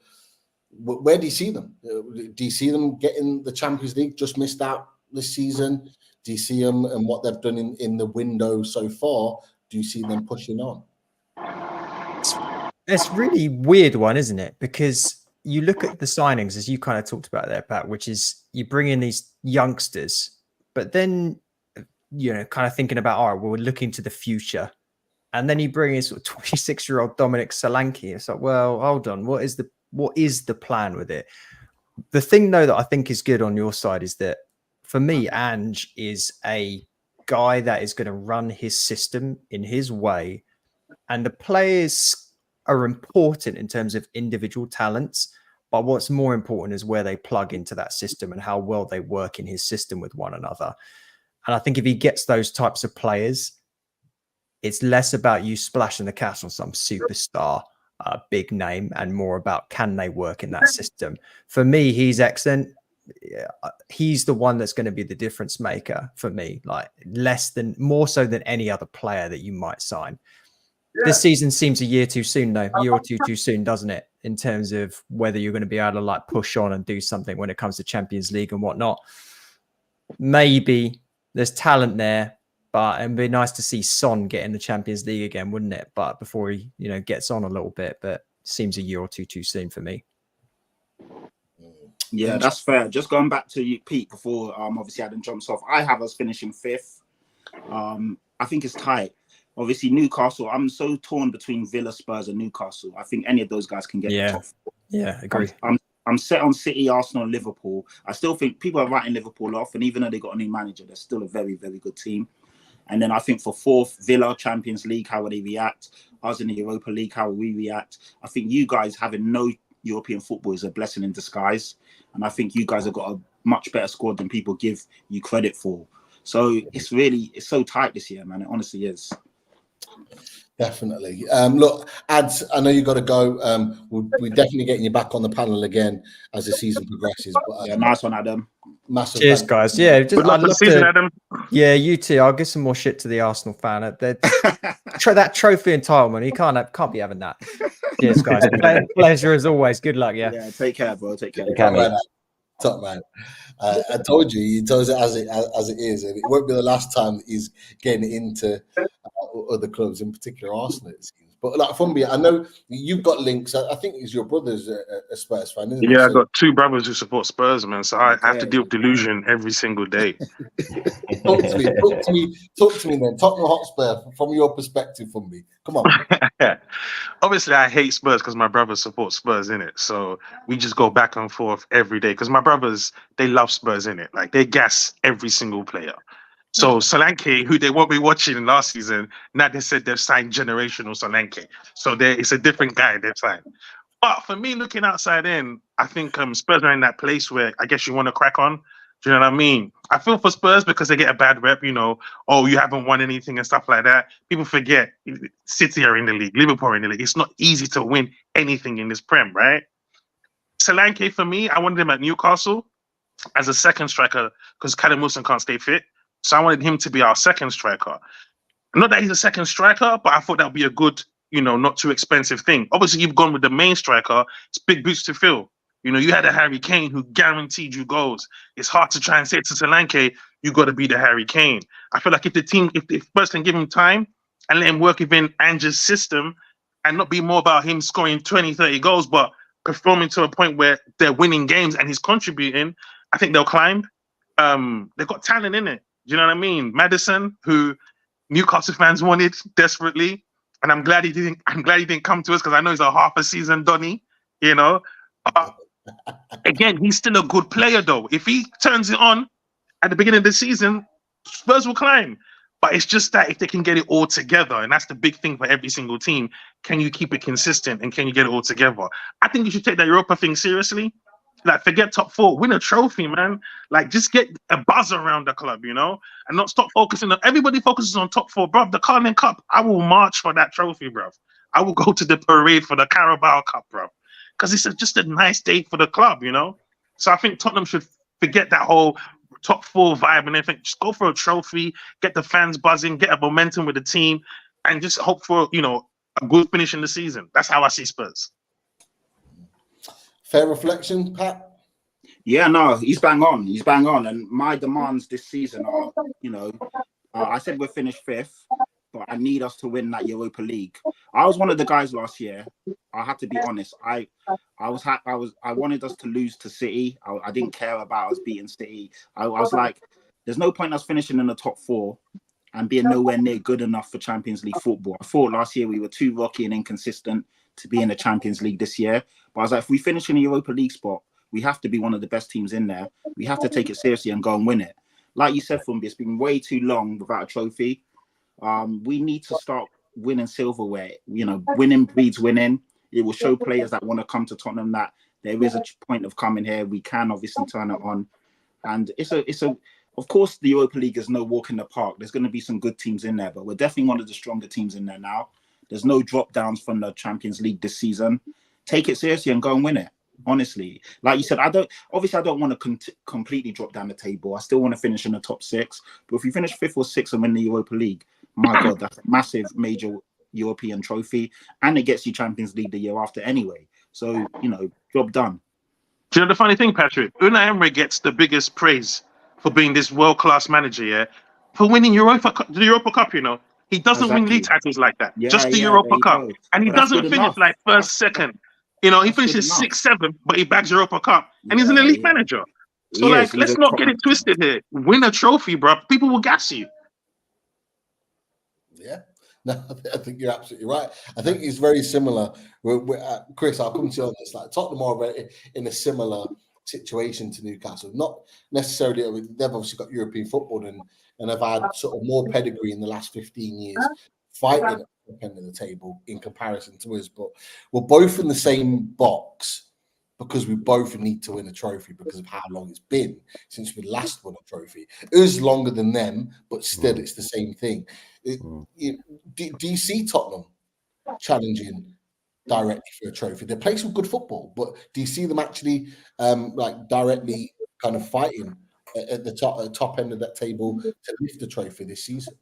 Where do you see them? Do you see them getting the Champions League? Just missed out this season. Do you see them and what they've done in the window so far? Do you see them pushing on? It's really weird one, isn't it? Because you look at the signings, as you kind of talked about there, Pat, which is you bring in these youngsters, but then, you know, kind of thinking about, all right, well, we're looking to the future. And then you bring in sort of 26-year-old Dominic Solanke. It's like, well, hold on. What is the plan with it? The thing, though, that I think is good on your side is that, for me, Ange is a guy that is going to run his system in his way. And the players are important in terms of individual talents. But what's more important is where they plug into that system and how well they work in his system with one another. And I think if he gets those types of players, it's less about you splashing the cash on some superstar, big name, and more about can they work in that system. For me, he's excellent. He's the one that's going to be the difference maker for me, like more so than any other player that you might sign. This season seems a year too soon, though. A year or two too soon, doesn't it? In terms of whether you're going to be able to like push on and do something when it comes to Champions League and whatnot. Maybe there's talent there, but it'd be nice to see Son get in the Champions League again, wouldn't it? But before he, gets on a little bit, but seems a year or two too soon for me. Yeah, that's fair. Just going back to you, Pete, before obviously Adam jumps off. I have us finishing 5th. I think it's tight. Obviously, Newcastle, I'm so torn between Villa, Spurs, and Newcastle. I think any of those guys can get the top 4. Yeah, agree. I'm set on City, Arsenal, and Liverpool. I still think people are writing Liverpool off, and even though they got a new manager, they're still a very, very good team. And then I think for 4th, Villa, Champions League, how will they react? Us in the Europa League, how will we react? I think you guys having no European football is a blessing in disguise. And I think you guys have got a much better squad than people give you credit for. So it's so tight this year, man. It honestly is. Definitely. Look, Ads, I know you got to go. We're definitely getting you back on the panel again as the season progresses. But, yeah, nice one, Adam. Massive. Cheers, guys. Yeah, just, Good luck for the season, Adam. Yeah, you too. I'll give some more shit to the Arsenal fan. That trophy entitlement, he can't be having that. Cheers, guys. Pleasure as always. Good luck. Yeah. Take care, bro. Take care. Top man. I told you, he tells it as it is, and it won't be the last time that he's getting into other clubs, in particular Arsenal, it seems. But like Fumbi, I know you've got links. I think it's your brother's a Spurs fan, isn't it? Yeah, I've got 2 brothers who support Spurs, man. So I have to deal with delusion every single day. Talk to me then. Tottenham Hotspur, from your perspective, Fumbi. Come on. Obviously, I hate Spurs because my brothers support Spurs in it. So we just go back and forth every day because my brothers, they love Spurs in it. Like they gas every single player. So Solanke, who they won't be watching last season, now they said they've signed generational Solanke. So it's a different guy they've signed. But for me, looking outside in, I think Spurs are in that place where I guess you want to crack on. Do you know what I mean? I feel for Spurs because they get a bad rep, oh, you haven't won anything and stuff like that. People forget City are in the league, Liverpool are in the league. It's not easy to win anything in this Prem, right? Solanke, for me, I wanted him at Newcastle as a second striker because Callum Wilson can't stay fit. So I wanted him to be our second striker. Not that he's a second striker, but I thought that would be a good, not too expensive thing. Obviously, you've gone with the main striker. It's big boots to fill. You had a Harry Kane who guaranteed you goals. It's hard to try and say to Solanke, you got to be the Harry Kane. I feel like if Spurs can give him time and let him work within Ange's system and not be more about him scoring 20, 30 goals, but performing to a point where they're winning games and he's contributing, I think they'll climb. They've got talent in it. Do you know what I mean? Maddison, who Newcastle fans wanted desperately, and I'm glad he didn't come to us because I know he's a half a season Donny. Again, he's still a good player though. If he turns it on at the beginning of the season, Spurs will climb. But it's just that if they can get it all together, and that's the big thing for every single team, can you keep it consistent and can you get it all together? I think you should take that Europa thing seriously. Like, forget top 4, win a trophy, man. Like, just get a buzz around the club, and not stop focusing on. Everybody focuses on top 4, bruv. The Carling Cup, I will march for that trophy, bruv. I will go to the parade for the Carabao Cup, bruv, because it's just a nice day for the club, So I think Tottenham should forget that whole top 4 vibe and everything. Just go for a trophy, get the fans buzzing, get a momentum with the team, and just hope for a good finish in the season. That's how I see Spurs. Fair reflection, Pat? Yeah, no, he's bang on. He's bang on. And my demands this season are, I said we're finished 5th, but I need us to win that Europa League. I was one of the guys last year. I have to be honest. I wanted us to lose to City. I didn't care about us beating City. I was like, there's no point us finishing in the top 4 and being nowhere near good enough for Champions League football. I thought last year we were too rocky and inconsistent to be in the Champions League this year. But I was like, if we finish in the Europa League spot, we have to be one of the best teams in there. We have to take it seriously and go and win it. Like you said, Fumbi, it's been way too long without a trophy. We need to start winning silverware. Winning breeds winning. It will show players that want to come to Tottenham that there is a point of coming here. We can obviously turn it on. And of course, the Europa League is no walk in the park. There's going to be some good teams in there, but we're definitely one of the stronger teams in there now. There's no drop downs from the Champions League this season. Take it seriously and go and win it. Honestly, like you said, I don't want to completely drop down the table. I still want to finish in the top 6. But if we finish 5th or 6th and win the Europa League, my God, that's a massive, major European trophy, and it gets you Champions League the year after anyway. So, you know, job done. Do you know the funny thing, Patrick? Unai Emery gets the biggest praise for being this world-class manager, yeah? For winning the Europa Cup, you know? He doesn't win league titles like that. Yeah, just the there Europa you Cup. go. And he But that's doesn't good finish enough. like first, second. You know, he That's good finishes enough. 6th, 7th, but he bags Europa Cup. And he's an Yeah, elite yeah. manager. So, He is. like, He's let's a not top get it manager. twisted here. Win a trophy, bro. People will gas you. Yeah, no, I think you're absolutely right. I think it's very similar. Chris, I'll come to you on this. Like Tottenham are in a similar situation to Newcastle. Not necessarily, they've obviously got European football and have had sort of more pedigree in the last 15 years fighting at the top end of the table in comparison to us. But we're both in the same box because we both need to win a trophy because of how long it's been since we last won a trophy. It was longer than them, but still it's the same thing. Do you see Tottenham challenging directly for a trophy? They play some good football, but do you see them actually like directly kind of fighting at the top end of that table to lift the trophy this season?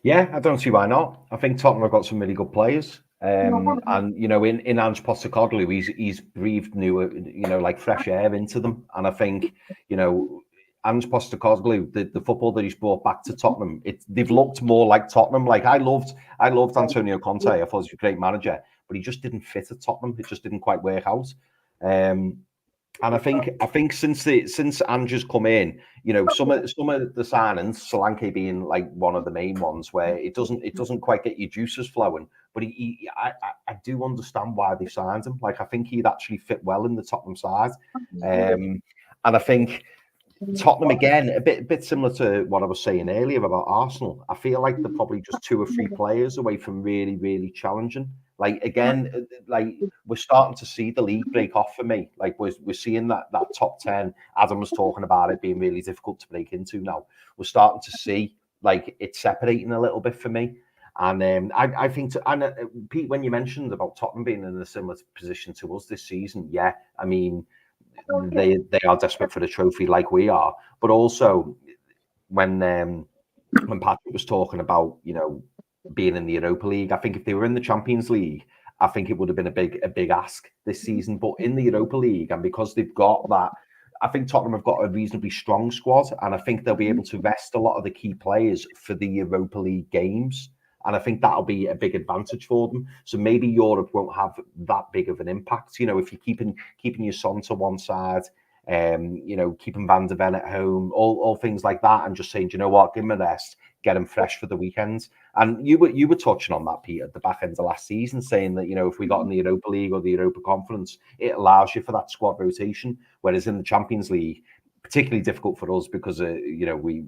Yeah, I don't see why not. I think Tottenham have got some really good players. And you know, in Ange Postecoglou, he's breathed new, you know, like fresh air into them. And I think, you know, Ange Postecoglou, the football that he's brought back to Tottenham, they've looked more like Tottenham. Like I loved Antonio Conte. I thought he was a great manager, but he just didn't fit at Tottenham. It just didn't quite work out. And I think since Ange has come in, you know, some of the signings, Solanke being like one of the main ones, where it doesn't quite get your juices flowing. But I do understand why they signed him. Like I think he'd actually fit well in the Tottenham side, and I think Tottenham again a bit similar to what I was saying earlier about Arsenal. I feel like they're probably just 2 or 3 players away from really, really challenging. Like again, like we're starting to see the league break off for me. Like we're seeing that top 10. Adam was talking about it being really difficult to break into now. We're starting to see like it's separating a little bit for me. And I think, Pete, when you mentioned about Tottenham being in a similar position to us this season, yeah, I mean, they are desperate for the trophy like we are. But also when Patrick was talking about, you know, being in the Europa League, I think if they were in the Champions League, I think it would have been a big ask this season. But in the Europa League, and because they've got that, I think Tottenham have got a reasonably strong squad, and I think they'll be able to rest a lot of the key players for the Europa League games. And I think that'll be a big advantage for them. So maybe Europe won't have that big of an impact. You know, if you're keeping your son to one side, you know, keeping Van der Ven at home, all things like that, and just saying, you know what, give him a rest, get him fresh for the weekends. And you were touching on that, Pete, at the back end of last season, saying that, you know, if we got in the Europa League or the Europa Conference, it allows you for that squad rotation. Whereas in the Champions League, particularly difficult for us because you know, we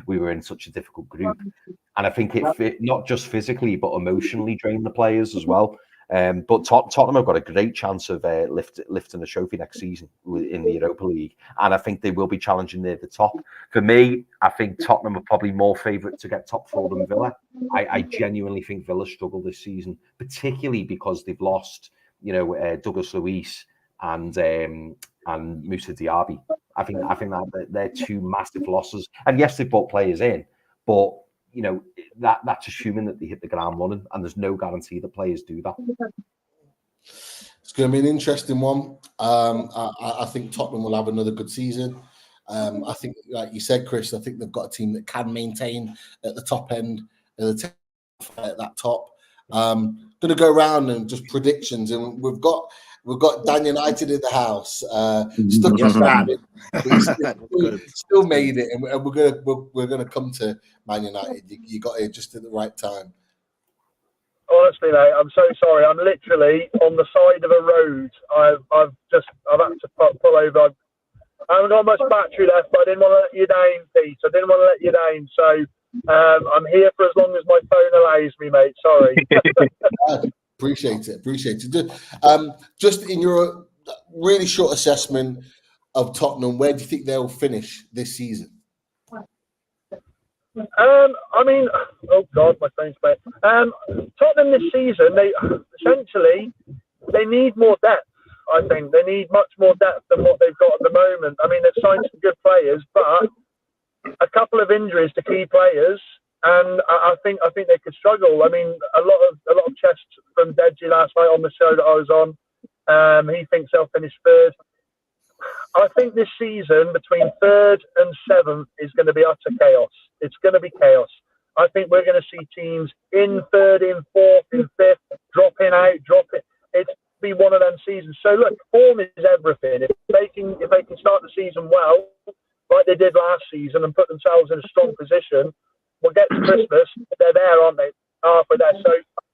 were in such a difficult group, and I think it not just physically but emotionally drained the players as well. But Tottenham have got a great chance of lifting a trophy next season in the Europa League, and I think they will be challenging near the top. For me, I think Tottenham are probably more favourite to get top 4 than Villa. I genuinely think Villa struggle this season, particularly because they've lost, you know, Douglas Luiz and Moussa Diaby. I think that they're 2 massive losses. And yes, they've brought players in, but you know, that's assuming that they hit the ground running, and there's no guarantee that players do that. It's going to be an interesting one. I think Tottenham will have another good season. I think, like you said, Chris, I think they've got a team that can maintain at the top end of the at that top. Going to go around and just predictions, and we've got Dan United in the house. Still made it, and we're gonna come to Man United. You got here just at the right time. Honestly, mate, I'm so sorry. I'm literally on the side of a road. I've had to pull over. I haven't got much battery left, but I didn't want to let you down, Pete. I didn't want to let you down, so I'm here for as long as my phone allows me, mate. Sorry. Appreciate it. Just in your really short assessment of Tottenham, where do you think they'll finish this season? I mean, oh God, my phone's playing. Tottenham this season, they need more depth. I think they need much more depth than what they've got at the moment. I mean, they've signed some good players, but a couple of injuries to key players and I think they could struggle. I mean, a lot of chest from Deji last night on the show that I was on. He thinks they'll finish third. I think this season between third and seventh is going to be utter chaos. It's going to be chaos. I think we're going to see teams in third, in fourth, in fifth, dropping out, dropping. It's be one of them seasons. So look, form is everything. If they can start the season well, like they did last season, and put themselves in a strong position, we'll get to Christmas. They're there, aren't they? Halfway there. So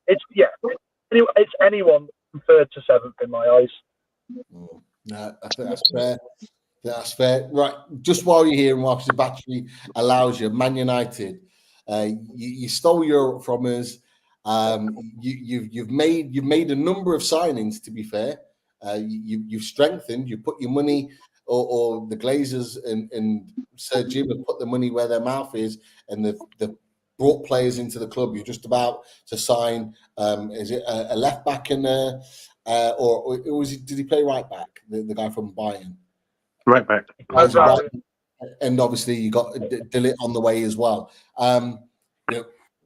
it's anyone from third to seventh in my eyes. No, I think that's fair. That's fair. Right. Just while you're here and whilst the battery allows you, Man United, you stole Europe from us. You've made a number of signings. To be fair, you've strengthened. You put your money, or the Glazers and Sir Jim have put the money where their mouth is, and they've brought players into the club. You're just about to sign. Is it a left back and or did he play right back? The guy from Bayern. Right back. And obviously you got Dillit on the way as well.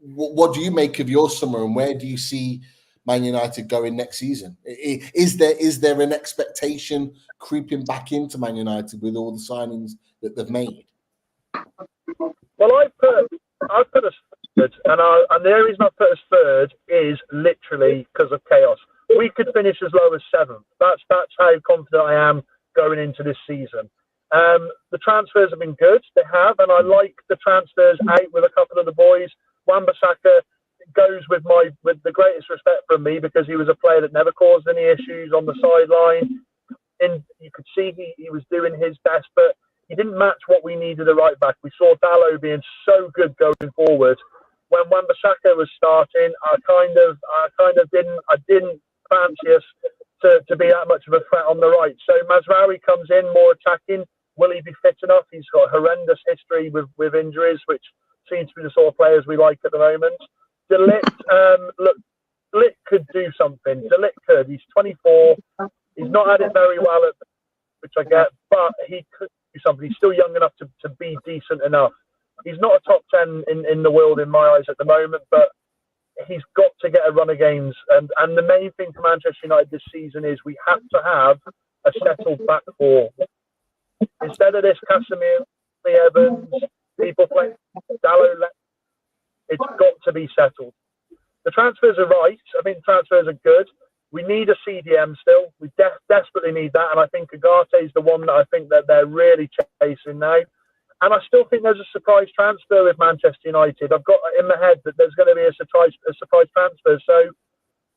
What do you make of your summer, and where do you see Man United going next season? Is there an expectation creeping back into Man United with all the signings that they've made? Well, I've put us third, and the only reason I put us third is literally because of chaos. We could finish as low as seventh. That's how confident I am going into this season. The transfers have been good. They have, and I like the transfers out with a couple of the boys. Wan-Bissaka goes with the greatest respect from me, because he was a player that never caused any issues on the sideline. And you could see he was doing his best, but he didn't match what we needed at right back. We saw Dalot being so good going forward. When Wan-Bissaka was starting, I kind of didn't fancy us to be that much of a threat on the right. So Mazraoui comes in more attacking. Will he be fit enough? He's got a horrendous history with injuries, which seems to be the sort of players we like at the moment. Dillit, look, Dillit could do something. Dillit could. He's 24. He's not had it very well, which I get, but he could do something. He's still young enough to be decent enough. He's not a top 10 in the world in my eyes at the moment, but he's got to get a run of games. And the main thing for Manchester United this season is we have to have a settled back four. Instead of this Casemiro, Evans, people playing Dalot, it's got to be settled. The transfers are right. I think the transfers are good. We need a CDM still. We desperately need that. And I think Ugarte is the one that I think that they're really chasing now. And I still think there's a surprise transfer with Manchester United. I've got in my head that there's going to be a surprise transfer. So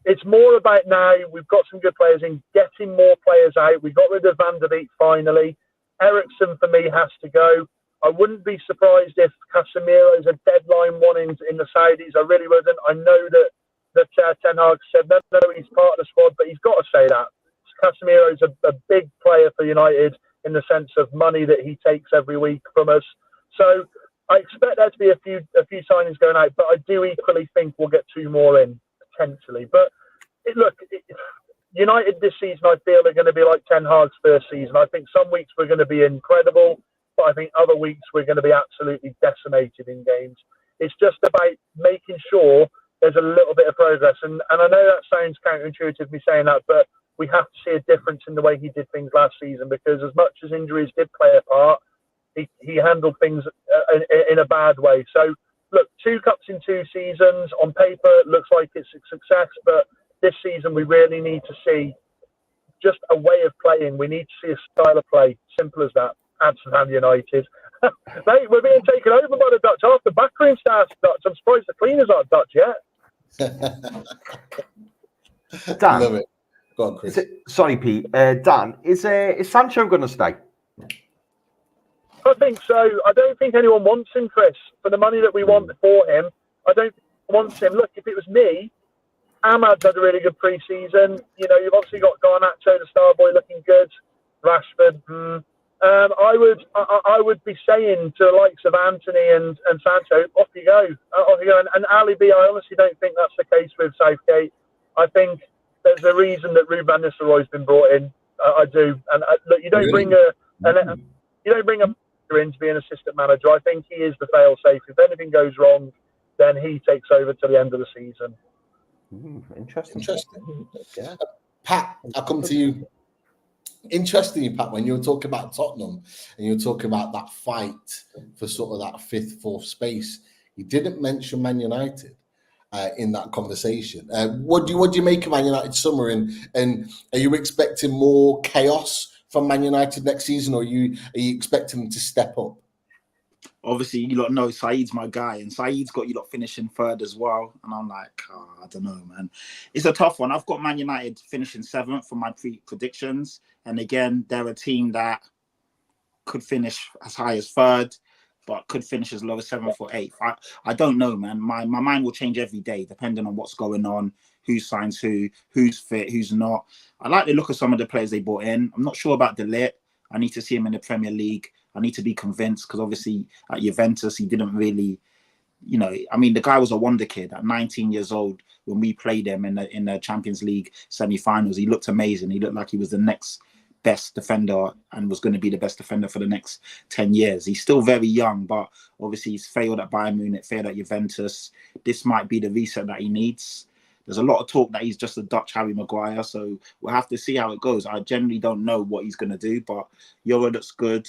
it's more about now, we've got some good players in, getting more players out. We got rid of Van der Beek finally. Ericsson, for me, has to go. I wouldn't be surprised if Casemiro's a deadline one in the Saudis. I really wouldn't. I know that Ten Hag said, no, he's part of the squad, but he's got to say that. Casemiro's a big player for United in the sense of money that he takes every week from us. So I expect there to be a few signings going out, but I do equally think we'll get two more in, potentially. But United this season, I feel, are going to be like Ten Hag's first season. I think some weeks we're going to be incredible, but I think other weeks we're going to be absolutely decimated in games. It's just about making sure there's a little bit of progress. And I know that sounds counterintuitive, me saying that, but we have to see a difference in the way he did things last season, because as much as injuries did play a part, he handled things in a bad way. So, look, 2 cups in 2 seasons. On paper, it looks like it's a success, but this season we really need to see just a way of playing. We need to see a style of play. Simple as that. Amsterdam United. Mate, we're being taken over by the Dutch. Half the backroom staff's Dutch. I'm surprised the cleaners aren't Dutch yet. Dan, love it. Go on, Chris. Sorry, Pete. Dan, is Sancho going to stay? I think so. I don't think anyone wants him, Chris. For the money that we want for him, I don't think anyone wants him. Look, if it was me, Ahmad's had a really good pre-season. You know, you've obviously got Garnacho, the star boy, looking good. Rashford. I would be saying to the likes of Anthony and Sancho, off you go. And Ali B, I honestly don't think that's the case with Southgate. I think there's a reason that Ruben van Nistelrooy's been brought in. I do. And look, you don't bring a manager in to be an assistant manager. I think he is the fail-safe. If anything goes wrong, then he takes over till the end of the season. Interesting. Yeah. Pat, I'll come to you. Interesting, Pat, when you were talking about Tottenham and you were talking about that fight for sort of that fifth, fourth space, you didn't mention Man United in that conversation. What do you make of Man United summer, and are you expecting more chaos from Man United next season, or are you expecting them to step up? Obviously, you lot know Saeed's my guy, and Saeed's got you lot finishing third as well. And I'm like, I don't know, man. It's a tough one. I've got Man United finishing 7th for my predictions. And again, they're a team that could finish as high as 3rd, but could finish as low as 7th or 8th. I don't know, man. My mind will change every day, depending on what's going on, who signs who's fit, who's not. I like the look of some of the players they brought in. I'm not sure about De Ligt. I need to see him in the Premier League. I need to be convinced, because obviously at Juventus, he didn't really, I mean, the guy was a wonder kid at 19 years old when we played him in the Champions League semi-finals. He looked amazing. He looked like he was the next best defender and was going to be the best defender for the next 10 years. He's still very young, but obviously he's failed at Bayern Munich, failed at Juventus. This might be the reset that he needs. There's a lot of talk that he's just a Dutch Harry Maguire, so we'll have to see how it goes. I generally don't know what he's going to do, but Euro looks good.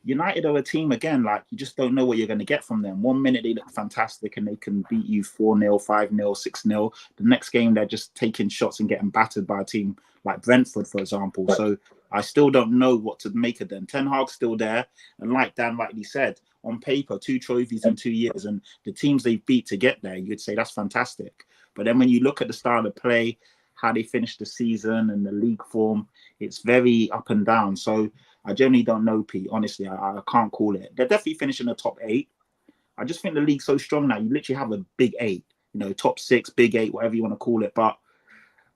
United are a team, again, like, you just don't know what you're going to get from them. 1 minute they look fantastic and they can beat you 4-0, 5-0, 6-0. The next game they're just taking shots and getting battered by a team like Brentford, for example. So I still don't know what to make of them. Ten Hag's still there, and like Dan rightly said, on paper, 2 trophies in 2 years, and the teams they beat to get there, you'd say that's fantastic. But then when you look at the style of play, how they finished the season and the league form, it's very up and down. So I generally don't know, Pete. Honestly, I can't call it. They're definitely finishing the top 8. I just think the league's so strong now. You literally have a big 8, top 6, big 8, whatever you want to call it. But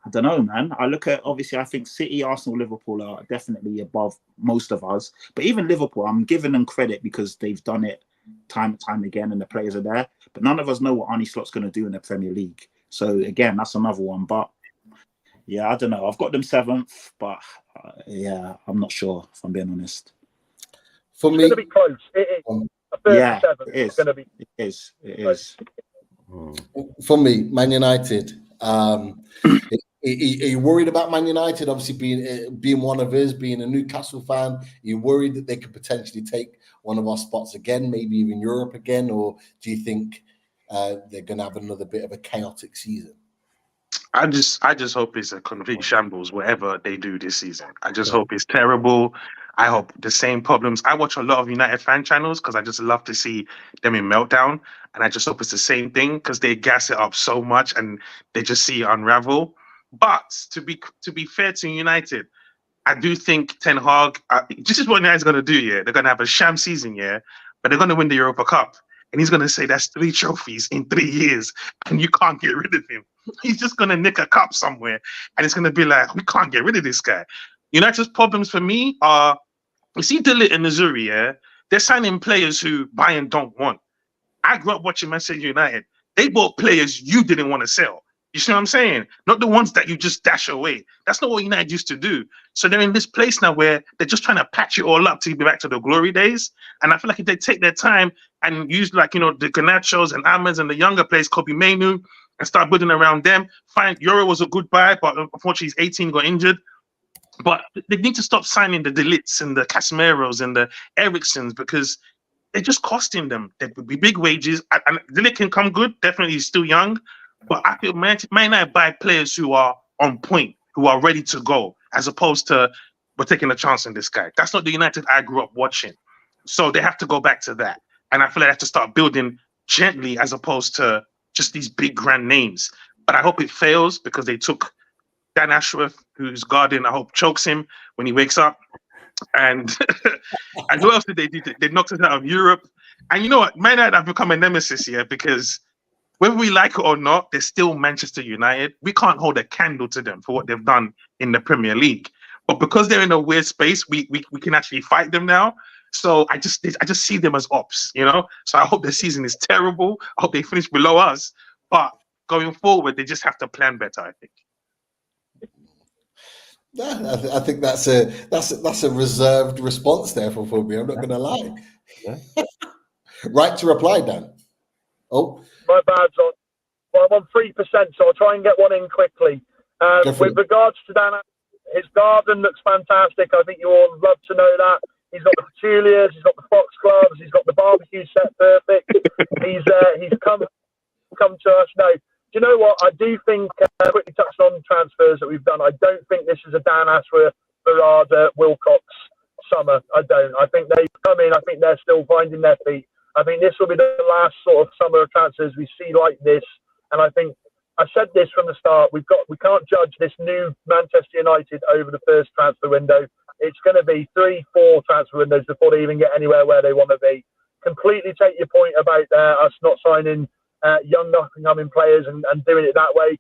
I don't know, man. I look at, obviously, I think City, Arsenal, Liverpool are definitely above most of us. But even Liverpool, I'm giving them credit because they've done it time and time again and the players are there. But none of us know what Arne Slot's going to do in the Premier League. So, again, that's another one. But, yeah, I don't know. I've got them 7th, but, yeah, I'm not sure, if I'm being honest. For me, it's going to be close. It is. Yeah, it is. It's going to be. It is. For me, Man United. Are you worried about Man United? Obviously, being one of us, being a Newcastle fan, are you worried that they could potentially take one of our spots again, maybe even Europe again, or do you think they're going to have another bit of a chaotic season? I just hope it's a complete shambles, whatever they do this season. I just hope it's terrible. I hope the same problems. I watch a lot of United fan channels because I just love to see them in meltdown. And I just hope it's the same thing because they gas it up so much and they just see it unravel. But to be fair to United, I do think Ten Hag, this is what United's going to do, yeah. They're going to have a sham season, yeah, but they're going to win the Europa Cup. And he's going to say that's 3 trophies in 3 years and you can't get rid of him. He's just going to nick a cup somewhere and it's going to be like, we can't get rid of this guy. United's problems for me are, you see De Ligt and Nazuri, yeah? They're signing players who Bayern don't want. I grew up watching Manchester United. They bought players you didn't want to sell. You see what I'm saying? Not the ones that you just dash away. That's not what United used to do. So they're in this place now where they're just trying to patch it all up to be back to the glory days. And I feel like if they take their time and use the Garnachos and Ahmeds and the younger players, Kobe Mainu, and start building around them, fine, Euro was a good buy, but unfortunately he's 18, got injured. But they need to stop signing the De Ligts and the Casemiros and the Ericssons because they're just costing them. There would be big wages. And De Ligt can come good, definitely he's still young. But I feel Man United buy players who are on point, who are ready to go, as opposed to we're taking a chance on this guy. That's not the United I grew up watching. So they have to go back to that. And I feel like they have to start building gently as opposed to just these big grand names. But I hope it fails because they took Dan Ashworth, who's guarding, I hope chokes him when he wakes up. And and who else did they do? They knocked us out of Europe. And you know what? Man United have become a nemesis here because whether we like it or not, they're still Manchester United. We can't hold a candle to them for what they've done in the Premier League. But because they're in a weird space, we can actually fight them now. So I just see them as ops, you know? So I hope the season is terrible. I hope they finish below us. But going forward, they just have to plan better, I think. Yeah, I think that's a reserved response there from Fulby. I'm not going to lie. Yeah. Right to reply, Dan. Oh, my bad's on. Well, I'm on 3%, so I'll try and get one in quickly. With regards to Dan, his garden looks fantastic. I think you all love to know that. He's got the petunias, he's got the foxgloves, he's got the barbecue set perfect. He's come to us. No, do you know what? I do think, quickly touching on transfers that we've done, I don't think this is a Dan Ashworth, Barada, Wilcox summer. I don't. I think they've come in. I think they're still finding their feet. I think this will be the last sort of summer of transfers we see like this. And I think I said this from the start. We can't judge this new Manchester United over the first transfer window. It's going to be 3-4 transfer windows before they even get anywhere where they want to be. Completely take your point about us not signing young up-and-coming players and doing it that way.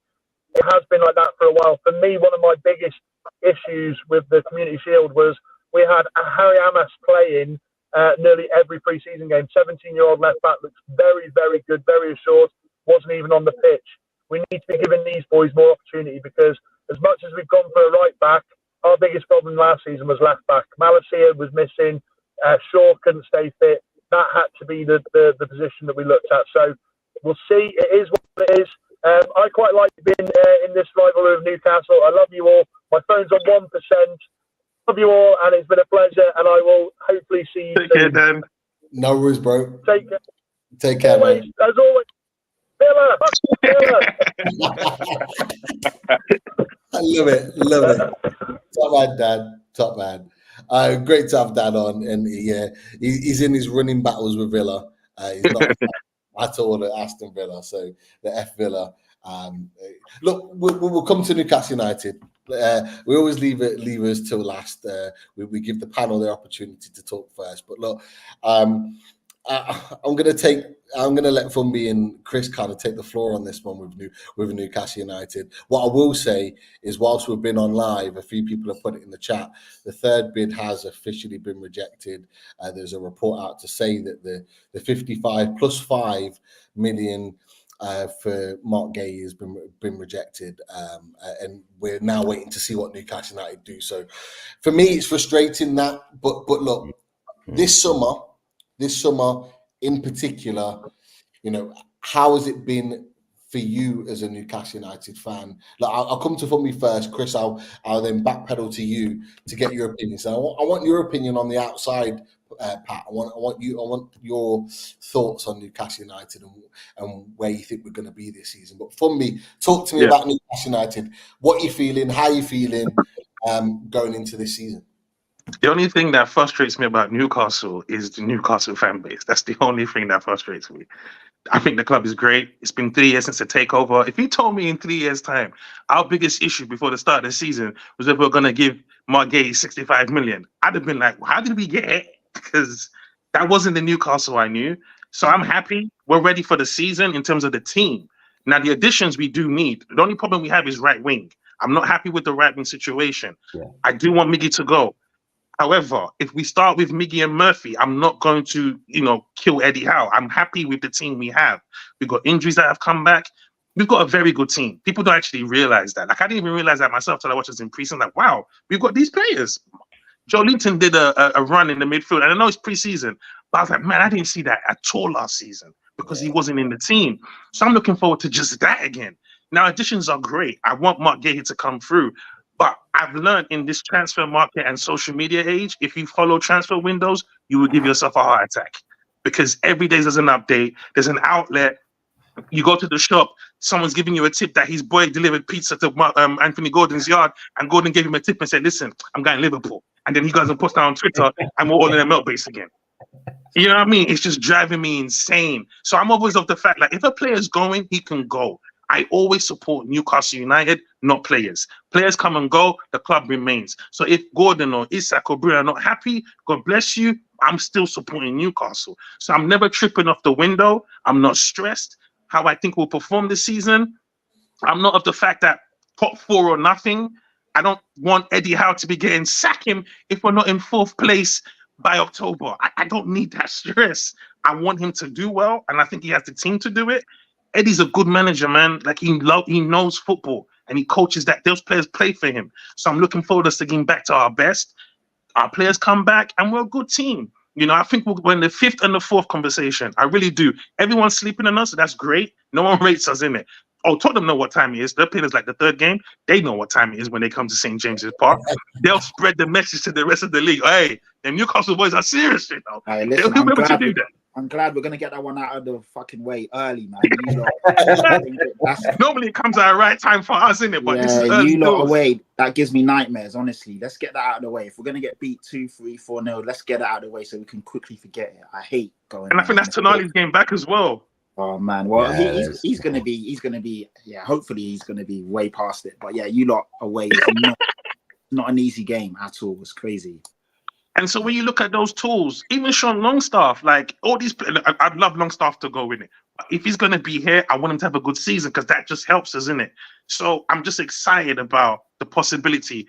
It has been like that for a while. For me, one of my biggest issues with the Community Shield was we had Harry Amas playing nearly every pre-season game. 17-year-old left back looks very, very good, very assured. Wasn't even on the pitch. We need to be giving these boys more opportunity because as much as we've gone for a right back, our biggest problem last season was left back. Malacia was missing. Shaw couldn't stay fit. That had to be the position that we looked at. So we'll see. It is what it is. I quite like being in this rivalry of Newcastle. I love you all. My phone's on 1%. Love you all, and it's been a pleasure. And I will hopefully see you soon. Take care, Dan. no worries, bro. Take care. Take care, Always, man. as always. Villa. I love it. Love it. Top man, Dan. Top man. Great to have Dan on. And he's in his running battles with Villa. He's not at all at Aston Villa. So the F Villa. Look, we'll come to Newcastle United. We always leave us till last. We give the panel the opportunity to talk first. But look, I'm gonna let Fumbi and Chris kind of take the floor on this one with Newcastle United. What I will say is, whilst we've been on live, a few people have put it in the chat. The third bid has officially been rejected. There's a report out to say that the 55 plus 5 million for Mark Gay has been rejected, and we're now waiting to see what Newcastle United do. So, for me, it's frustrating that. But look, this summer in particular, how has it been for you as a Newcastle United fan? Like, I'll come to Fumbi first, Chris. I'll then backpedal to you to get your opinion. So I want your opinion on the outside, Pat. I want your thoughts on Newcastle United and where you think we're going to be this season. But Fumbi, talk to me about Newcastle United. What you feeling? How you feeling going into this season? The only thing that frustrates me about Newcastle is the Newcastle fan base. That's the only thing that frustrates me. I think the club is great. It's been 3 years since the takeover. If you told me in 3 years' time, our biggest issue before the start of the season was that we're going to give Mark Gay 65 million, I'd have been like, how did we get it? Because that wasn't the Newcastle I knew. So I'm happy. We're ready for the season in terms of the team. Now, the additions we do need. The only problem we have is right wing. I'm not happy with the right wing situation. Yeah. I do want Miggy to go. However, if we start with Miggy and Murphy, I'm not going to, kill Eddie Howe. I'm happy with the team we have. We've got injuries that have come back. We've got a very good team. People don't actually realize that. Like, I didn't even realize that myself till I watched this in preseason. Like, wow, we've got these players. Joe Linton did a run in the midfield, and I know it's preseason, but I was like, man, I didn't see that at all last season because he wasn't in the team. So I'm looking forward to just that again. Now, additions are great. I want Mark Gay to come through. But I've learned in this transfer market and social media age, if you follow transfer windows, you will give yourself a heart attack because every day there's an update, there's an outlet. You go to the shop, someone's giving you a tip that his boy delivered pizza to Anthony Gordon's yard, and Gordon gave him a tip and said, listen, I'm going to Liverpool. And then he goes and posts that on Twitter, and we're all in a milk base again. You know what I mean? It's just driving me insane. So I'm always of the fact, like, if a player's going, he can go. I always support Newcastle United, not players. Players come and go, the club remains. So if Gordon or Isak or Bruno are not happy, God bless you, I'm still supporting Newcastle. So I'm never tripping off the window. I'm not stressed. How I think we'll perform this season, I'm not of the fact that top 4 or nothing. I don't want Eddie Howe to be getting sack him if we're not in 4th place by October. I don't need that stress. I want him to do well, and I think he has the team to do it. Eddie's a good manager, man. Like, he knows football, and he coaches that. Those players play for him. So I'm looking forward to getting back to our best. Our players come back, and we're a good team. You know, I think we're in the 5th and the 4th conversation. I really do. Everyone's sleeping on us, so that's great. No one rates us in it. Oh, Tottenham know what time it is. They're playing us like the 3rd game. They know what time it is when they come to St. James's Park. They'll spread the message to the rest of the league. Hey, the Newcastle boys are serious, you know. Hey, listen, They'll be able to do that. I'm glad we're going to get that one out of the fucking way early, man. You lot, normally it comes at the right time for us, isn't it? But this is early you lot doors. away. That gives me nightmares, honestly. Let's get that out of the way. If we're going to get beat 2-3, 4-0, let's get it out of the way so we can quickly forget it. I hate going. And I think that's Tonali's game back as well. Oh man, well Yeah, he's gonna be yeah. Hopefully he's gonna be way past it. But yeah, you lot away is not an easy game at all. It's crazy. And so when you look at those tools, even Sean Longstaff, like all these, I'd love Longstaff to go in it. But if he's going to be here, I want him to have a good season because that just helps us, isn't it? So I'm just excited about the possibility.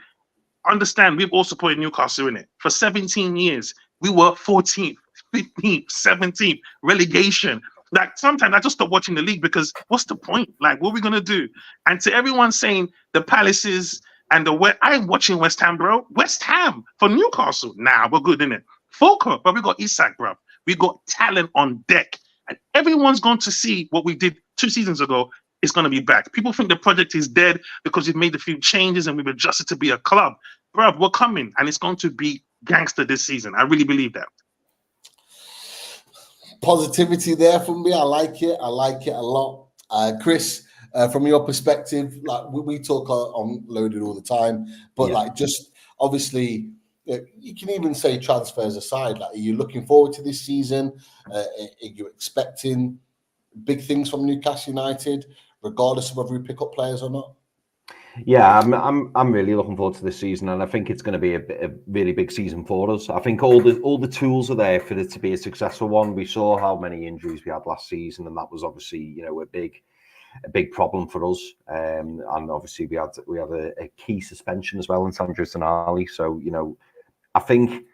Understand, we've all supported Newcastle in it. For 17 years, we were 14th, 15th, 17th, relegation. Like sometimes I just stop watching the league because what's the point? Like, what are we going to do? And to everyone saying the Palaces and I'm watching West Ham, bro. West Ham for Newcastle. Nah, we're good, innit? Fulker, but we got Isak, bro. We got talent on deck. And everyone's going to see what we did 2 seasons ago is going to be back. People think the project is dead because we've made a few changes and we've adjusted to be a club. Bro, we're coming and it's going to be gangster this season. I really believe that. Positivity there from me. I like it. I like it a lot. Chris, from your perspective, like we talk on Loaded all the time, but like just obviously, you can even say transfers aside. Like, are you looking forward to this season? Are you expecting big things from Newcastle United, regardless of whether we pick up players or not? Yeah, I'm really looking forward to this season, and I think it's going to be a really big season for us. I think all the tools are there for it to be a successful one. We saw how many injuries we had last season, and that was obviously a big problem for us. And obviously we had a key suspension as well in Sandro Tonali. So I think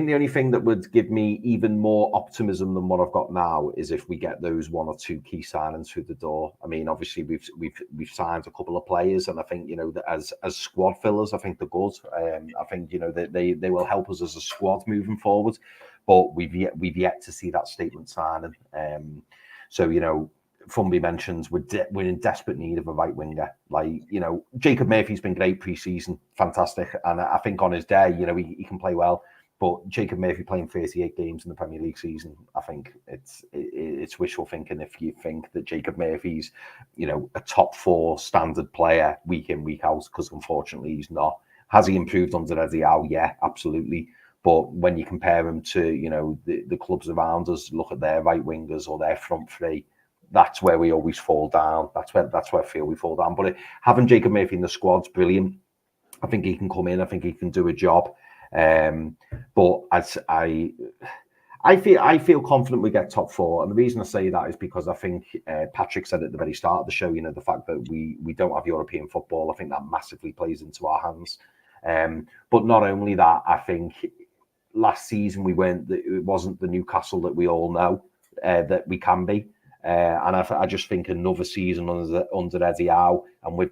the only thing that would give me even more optimism than what I've got now is if we get those 1 or 2 key signings through the door. I mean, obviously we've signed a couple of players, and I think that as squad fillers, I think they're good. I think that they will help us as a squad moving forward. But we've yet to see that statement signing. So Fumby mentions we're in desperate need of a right winger. Like, Jacob Murphy's been great pre-season, fantastic, and I think on his day, he can play well. But Jacob Murphy playing 38 games in the Premier League season, I think it's wishful thinking if you think that Jacob Murphy's, a top 4 standard player week in, week out, because unfortunately he's not. Has he improved under Eddie Howe? Yeah, absolutely. But when you compare him to, the clubs around us, look at their right wingers or their front three, that's where we always fall down. That's where I feel we fall down. But having Jacob Murphy in the squad's brilliant. I think he can come in. I think he can do a job. But as I feel confident we get top 4, and the reason I say that is because I think Patrick said at the very start of the show, the fact that we don't have European football, I think that massively plays into our hands. But not only that, I think last season it wasn't the Newcastle that we all know that we can be. And I just think another season under Eddie Howe, and with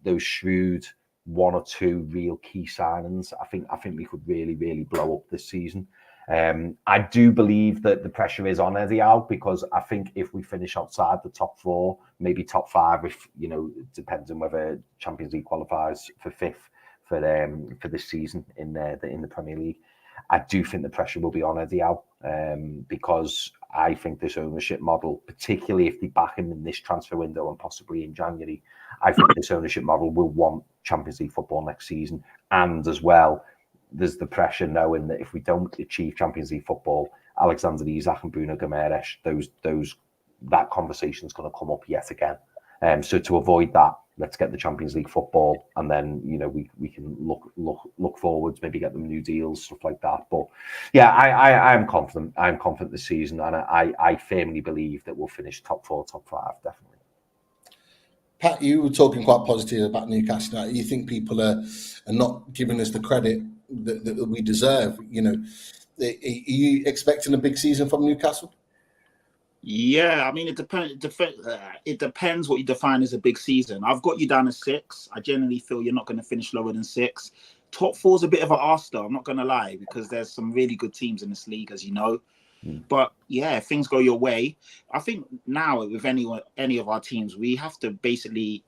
those shrewd 1 or 2 real key signings, I think we could really, really blow up this season. I do believe that the pressure is on Eddie Howe, because I think if we finish outside the top 4, maybe top 5, if it depends on whether Champions League qualifies for 5th for this season in the Premier League, I do think the pressure will be on Eddie Howe, because I think this ownership model, particularly if they back him in this transfer window and possibly in January, I think this ownership model will want Champions League football next season. And as well, there's the pressure knowing that if we don't achieve Champions League football, Alexander Isak and Bruno Guimaraes, that conversation is going to come up yet again. So to avoid that, let's get the Champions League football, and then we can look forwards, maybe get them new deals, stuff like that. But yeah, I am confident. I'm confident this season, and I firmly believe that we'll finish top 4, top 5, definitely. Pat, you were talking quite positive about Newcastle. You think people are not giving us the credit that we deserve? Are you expecting a big season from Newcastle? Yeah, I mean, it depends what you define as a big season. I've got you down as 6. I generally feel you're not going to finish lower than 6. top four is a bit of an arse, though. I'm not going to lie, because there's some really good teams in this league, as you know. But yeah, if things go your way, I think now with any of our teams, we have to basically,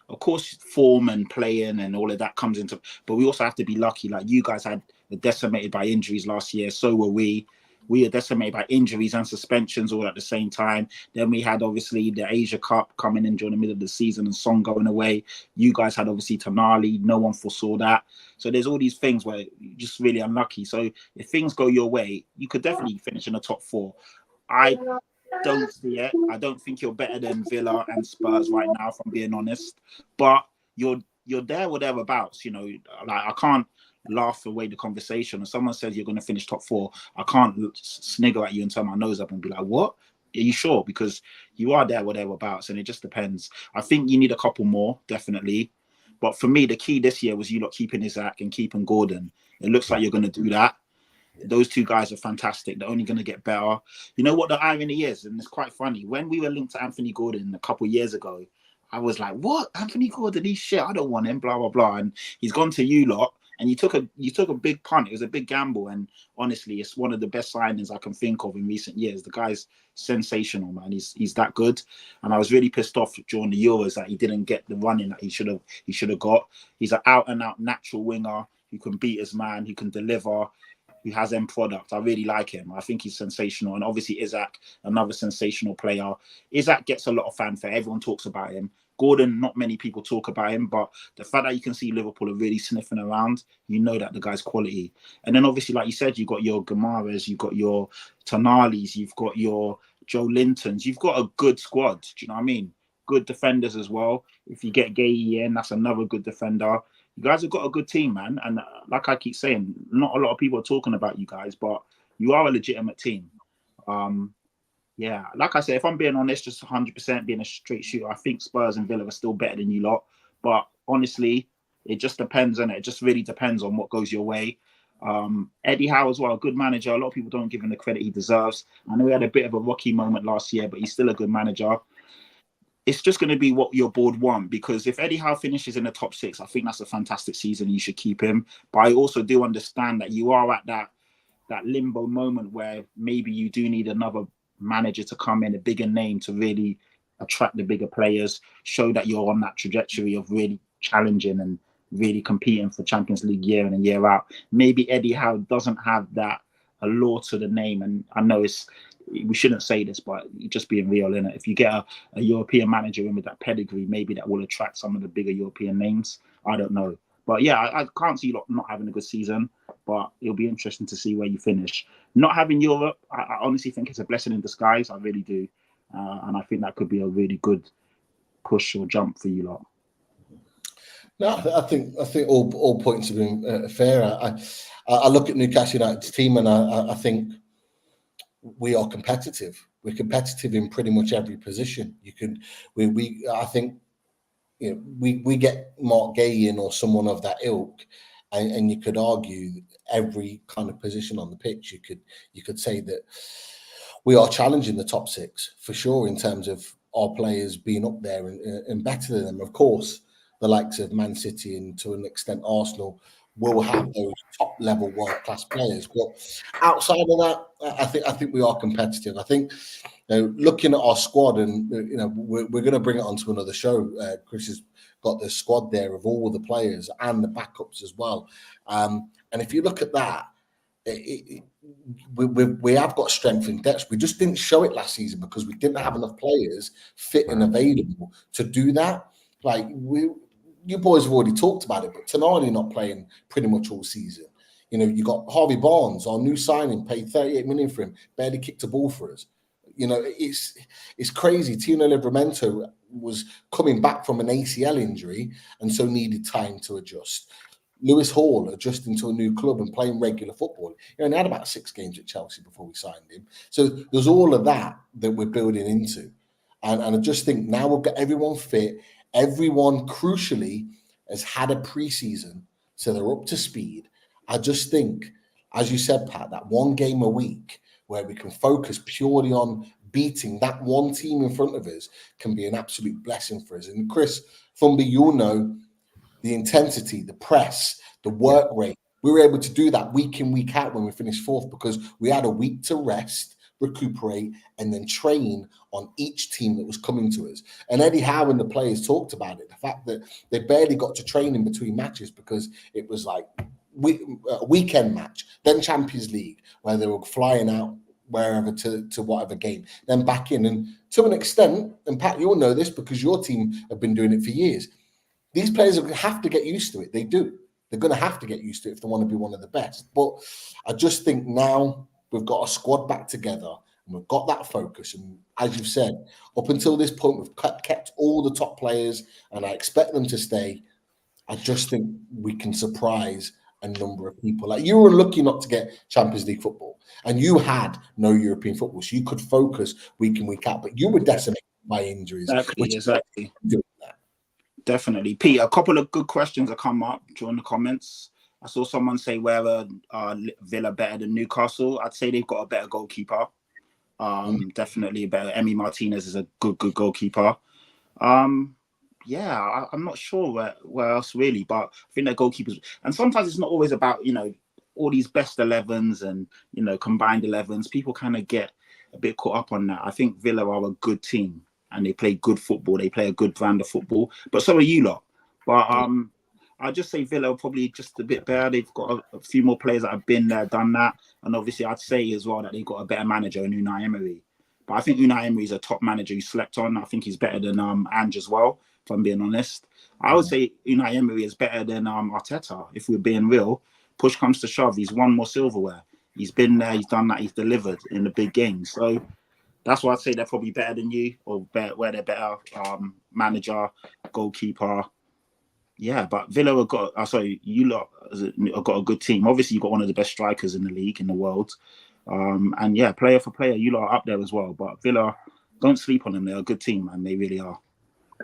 of course, form and playing and all of that comes into, but we also have to be lucky. Like you guys were decimated by injuries last year, so were we. We were decimated by injuries and suspensions all at the same time. Then we had obviously the Asia Cup coming in during the middle of the season and Song going away. You guys had obviously Tonali. No one foresaw that. So there's all these things where you're just really unlucky. So if things go your way, you could definitely finish in the top four. I don't see it. I don't think you're better than Villa and Spurs right now, if I'm being honest. But you're there or thereabouts. You know, like I can't laugh away the conversation. If someone says you're going to finish top four, I can't snigger at you and turn my nose up and be like, "What? Are you sure?" Because you are there or thereabouts, and it just depends. I think you need a couple more, definitely. But for me, the key this year was you lot keeping Isaac and keeping Gordon. It looks like you're going to do that. Those two guys are fantastic. They're only going to get better. You know what the irony is? And it's quite funny. When we were linked to Anthony Gordon a couple of years ago, I was like, what? Anthony Gordon, he's shit. I don't want him, blah, blah, blah. And he's gone to you lot. And you took a big punt. It was a big gamble. And honestly, it's one of the best signings I can think of in recent years. The guy's sensational, man. He's that good. And I was really pissed off during the Euros that he didn't get the running that he should have got. He's an out and out natural winger who can beat his man, who can deliver, who has end product. I really like him. I think he's sensational. And obviously Isaac, another sensational player. Isaac gets a lot of fanfare. Everyone talks about him. Gordon, not many people talk about him, but the fact that you can see Liverpool are really sniffing around, you know that the guy's quality. And then obviously, like you said, you've got your Gamaras, you've got your Tonalis, you've got your Joe Lintons. You've got a good squad. Do you know what I mean? Good defenders as well. If you get Gay in, that's another good defender. You guys have got a good team, man. And like I keep saying, not a lot of people are talking about you guys, but you are a legitimate team. Yeah, like I said, if I'm being honest, just 100% being a straight shooter, I think Spurs and Villa are still better than you lot. But honestly, it just depends, and it just really depends on what goes your way. Eddie Howe as well, good manager. A lot of people don't give him the credit he deserves. I know he had a bit of a rocky moment last year, but he's still a good manager. It's just going to be what your board want, because if Eddie Howe finishes in the top six, I think that's a fantastic season. You should keep him. But I also do understand that you are at that limbo moment where maybe you do need another manager to come in, a bigger name to really attract the bigger players, show that you're on that trajectory of really challenging and really competing for Champions League year in and year out. Maybe Eddie Howe doesn't have that allure to the name, and I know we shouldn't say this, but just being real, innit? If you get a European manager in with that pedigree, maybe that will attract some of the bigger European names. I don't know. But yeah, I can't see you not having a good season, but it'll be interesting to see where you finish. Not having Europe, I honestly think it's a blessing in disguise. I really do. And I think that could be a really good push or jump for you lot. No, I think all points have been fair. I look at Newcastle United's team, and I think we are competitive. We're competitive in pretty much every position. I think, you know, we get Mark Gay in or someone of that ilk, and you could argue every kind of position on the pitch. You could say that we are challenging the top six for sure in terms of our players being up there and better than them. Of course, the likes of Man City and to an extent Arsenal will have those top level world class players, but outside of that, I think we are competitive. I think, you know, looking at our squad, and you know, we're going to bring it onto another show. Chris has got the squad there of all the players and the backups as well. And if you look at that, we have got strength in depth. We just didn't show it last season because we didn't have enough players fit and available to do that. Like you boys have already talked about it, but Tonali not playing pretty much all season. You know, you got Harvey Barnes, our new signing, paid 38 million for him, barely kicked a ball for us. You know, it's crazy. Tino Livramento was coming back from an ACL injury and so needed time to adjust. Lewis Hall adjusting to a new club and playing regular football. He only had about 6 games at Chelsea before we signed him. So there's all of that we're building into. And I just think now we've got everyone fit. Everyone, crucially, has had a preseason, so they're up to speed. I just think, as you said, Pat, that one game a week where we can focus purely on beating that one team in front of us can be an absolute blessing for us. And Chris Fumby, you'll know the intensity, the press, the work rate. We were able to do that week in, week out when we finished fourth because we had a week to rest, recuperate, and then train on each team that was coming to us. And Eddie Howe and the players talked about it, the fact that they barely got to train in between matches because it was like a weekend match, then Champions League, where they were flying out wherever to whatever game, then back in. And to an extent, and Pat, you'll know this because your team have been doing it for years, these players have to get used to it. They do. They're going to have to get used to it if they want to be one of the best. But I just think now we've got a squad back together and we've got that focus. And as you've said, up until this point, we've kept all the top players and I expect them to stay. I just think we can surprise a number of people. Like, you were lucky not to get Champions League football and you had no European football, so you could focus week in, week out, but you were decimated by injuries. Exactly. Definitely. Pete, a couple of good questions have come up during the comments. I saw someone say whether Villa better than Newcastle. I'd say they've got a better goalkeeper. Definitely better. Emi Martinez is a good goalkeeper. I'm not sure where else really, but I think they're goalkeepers. And sometimes it's not always about, all these best 11s and, combined 11s. People kind of get a bit caught up on that. I think Villa are a good team and they play good football. They play a good brand of football, but so are you lot. But I'll just say Villa are probably just a bit better. They've got a few more players that have been there, done that. And obviously I'd say as well that they've got a better manager in Unai Emery. But I think Unai Emery is a top manager who slept on. I think he's better than Ange as well, if I'm being honest. I would say Unai Emery is better than Arteta, if we're being real. Push comes to shove, he's won more silverware. He's been there, he's done that, he's delivered in the big games. So that's why I'd say they're probably better than you, or where they're better manager, goalkeeper. Yeah, but Villa have got, you lot have got a good team. Obviously, you've got one of the best strikers in the league, in the world. And yeah, player for player, you lot are up there as well. But Villa, don't sleep on them. They're a good team, man. They really are.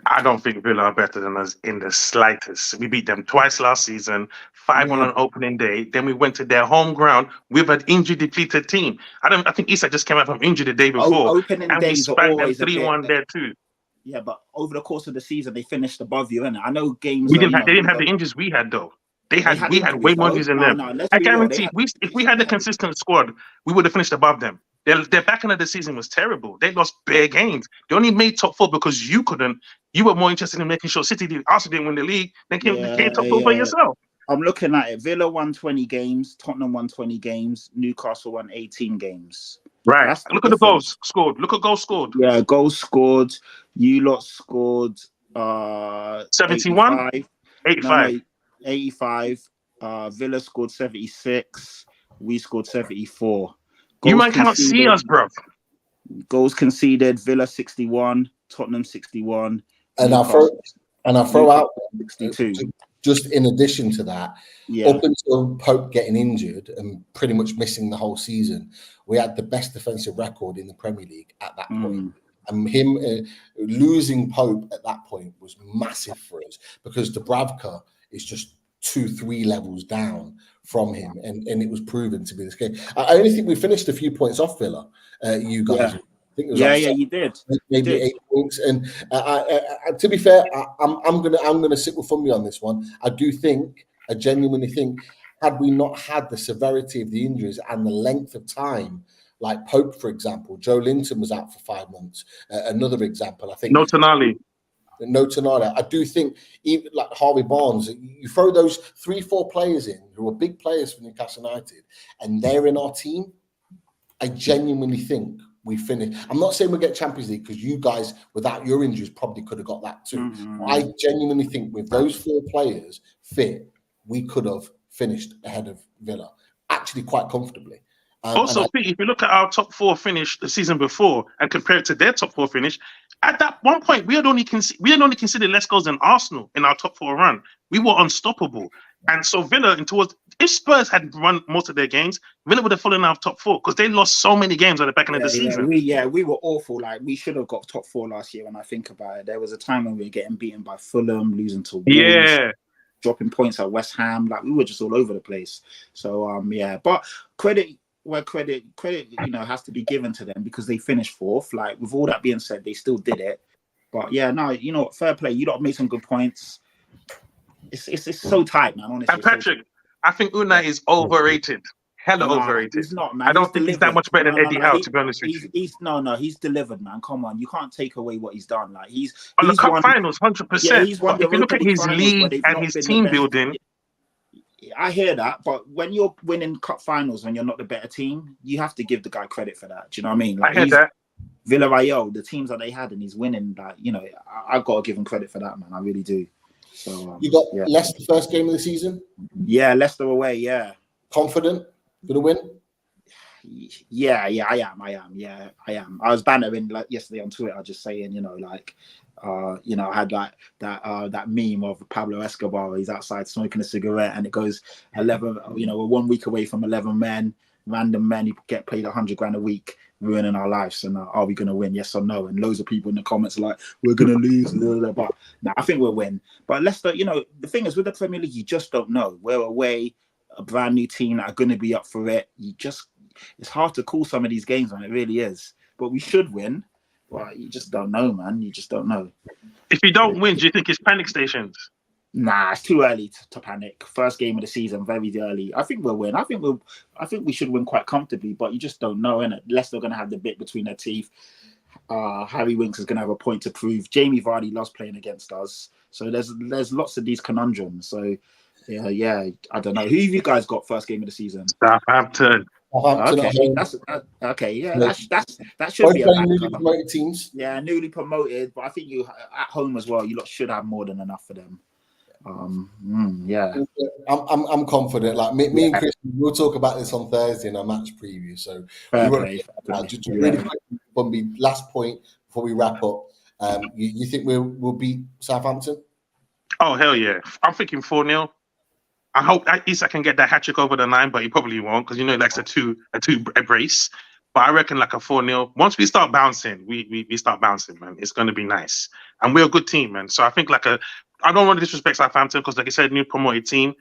I don't think Villa are better than us in the slightest. We beat them twice last season, 5-1 on opening day. Then we went to their home ground with an injury-depleted team. I think Issa just came out from injury the day before. Opening and days we are spanked them always 3-1 there too. Yeah, but over the course of the season, they finished above you, innit? I know games. They didn't have the injuries we had though. We had way more injuries than them. I guarantee if we had a consistent squad, we would have finished above them. Their back end of the season was terrible. They lost bare games. They only made top four because you couldn't. You were more interested in making sure City also didn't win the league than came top four by yourself. I'm looking at it. Villa won 20 games. Tottenham won 20 games. Newcastle won 18 games. Right. Look at the goals scored. Look at goals scored. Yeah, goals scored. You lot scored 71? 85. 85. Villa scored 76. We scored 74. You might cannot see us, bro. Goals conceded: Villa 61, Tottenham 61, and I throw out 62. Just in addition to that, up until Pope getting injured and pretty much missing the whole season, we had the best defensive record in the Premier League at that point. And him losing Pope at that point was massive for us because Dubravka is just 2-3 levels down from him, and it was proven to be this game. I only think we finished a few points off Villa. You guys, I think it was you did. Maybe 8 points. And to be fair, I'm gonna sit with Fumbi on this one. I genuinely think, had we not had the severity of the injuries and the length of time, like Pope, for example, Joe Linton was out for 5 months. Another example, I think. No Tonali. I do think, even like Harvey Barnes, you throw those 3-4 players in who are big players for Newcastle United, and they're in our team. I genuinely think we finish. I'm not saying we'll get Champions League because you guys, without your injuries, probably could have got that too. I genuinely think with those 4 players fit, we could have finished ahead of Villa, actually quite comfortably. Also, Pete, if you look at our top 4 finish the season before and compare it to their top 4 finish, at that one point we had only considered less goals than Arsenal in our top 4 run. We were unstoppable, and so Villa, if Spurs had run most of their games, Villa would have fallen out of top 4 because they lost so many games at the back end of the season. We were awful. Like, we should have got top 4 last year. When I think about it, there was a time when we were getting beaten by Fulham, losing to Wolves, dropping points at West Ham. Like, we were just all over the place. So but credit where credit has to be given to them because they finished 4th. Like, with all that being said, they still did it. But fair play. You lot made some good points. It's so tight, man. Honestly. And Patrick, I think Unai is overrated. Hella overrated. He's not, man. I don't think he's that much better than Eddie Howe, to be honest with you. He's delivered, man. Come on, you can't take away what he's done. Like he's on the cup won finals, 100%. Yeah, he's won but if you look at his league and his team building, I hear that. But when you're winning cup finals, when you're not the better team, you have to give the guy credit for that. Do you know what I mean? Like, I hear that. Villarreal, the teams that they had, and he's winning. Like, you know, I've got to give him credit for that, man. I really do. So you got Leicester first game of the season. Yeah, Leicester away. Yeah, confident, gonna win. Yeah, I am. I was bantering like yesterday on Twitter, just saying, I had like that meme of Pablo Escobar. He's outside smoking a cigarette, and it goes 11. We're 1 week away from 11 men, random men who get paid $100,000 a week, ruining our lives. And are we gonna win? Yes or no? And loads of people in the comments are like, we're gonna lose. But no, I think we'll win. But Leicester, the thing is with the Premier League, you just don't know. We're away, a brand new team that are going to be up for it. It's hard to call some of these games, man. It really is. But we should win. But you just don't know, man. You just don't know. If you don't win, do you think it's panic stations? Nah, it's too early to panic. First game of the season, very early. I think we'll win. I think we should win quite comfortably. But you just don't know, innit? Leicester are going to have the bit between their teeth. Harry Winks is going to have a point to prove. Jamie Vardy loves playing against us. So there's lots of these conundrums. So yeah. I don't know. Who have you guys got first game of the season? Southampton. Okay, that's okay. Yeah, that should be a newly promoted teams. Yeah, newly promoted, but I think you at home as well. You lot should have more than enough for them. Yeah, I'm confident. Like me and Chris, we'll talk about this on Thursday in our match preview. So just really quick, last point before we wrap up. You think we'll beat Southampton? Oh hell yeah! I'm thinking 4-0. I hope Isak can get that hat trick over the line, but he probably won't because he likes a two brace. But I reckon like a 4-0. Once we start bouncing, we start bouncing, man. It's going to be nice, and we're a good team, man. So I think I don't want to disrespect Southampton because, like I said, new promoted team,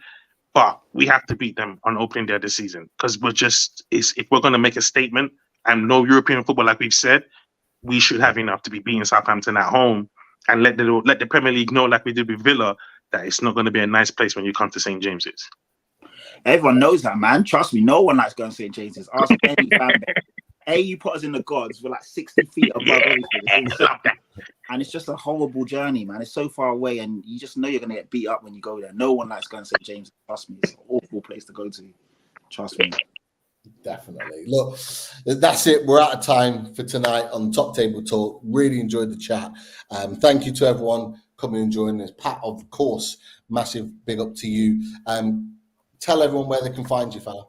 but we have to beat them on opening day this season because if we're going to make a statement and no European football, like we've said, we should have enough to be beating Southampton at home and let the Premier League know, like we did with Villa, that it's not going to be a nice place when you come to St. James's. Everyone knows that, man. Trust me, no one likes going to St. James's. Ask any fan base. You put us in the gods. We're like 60 feet above everything. And it's just a horrible journey, man. It's so far away, and you just know you're going to get beat up when you go there. No one likes going to St. James's. Trust me, it's an awful place to go to. Trust me. Definitely. Look, that's it. We're out of time for tonight on Top Table Talk. Really enjoyed the chat. Thank you to everyone coming and joining us. Pat, of course, massive big up to you. Tell everyone where they can find you, fella.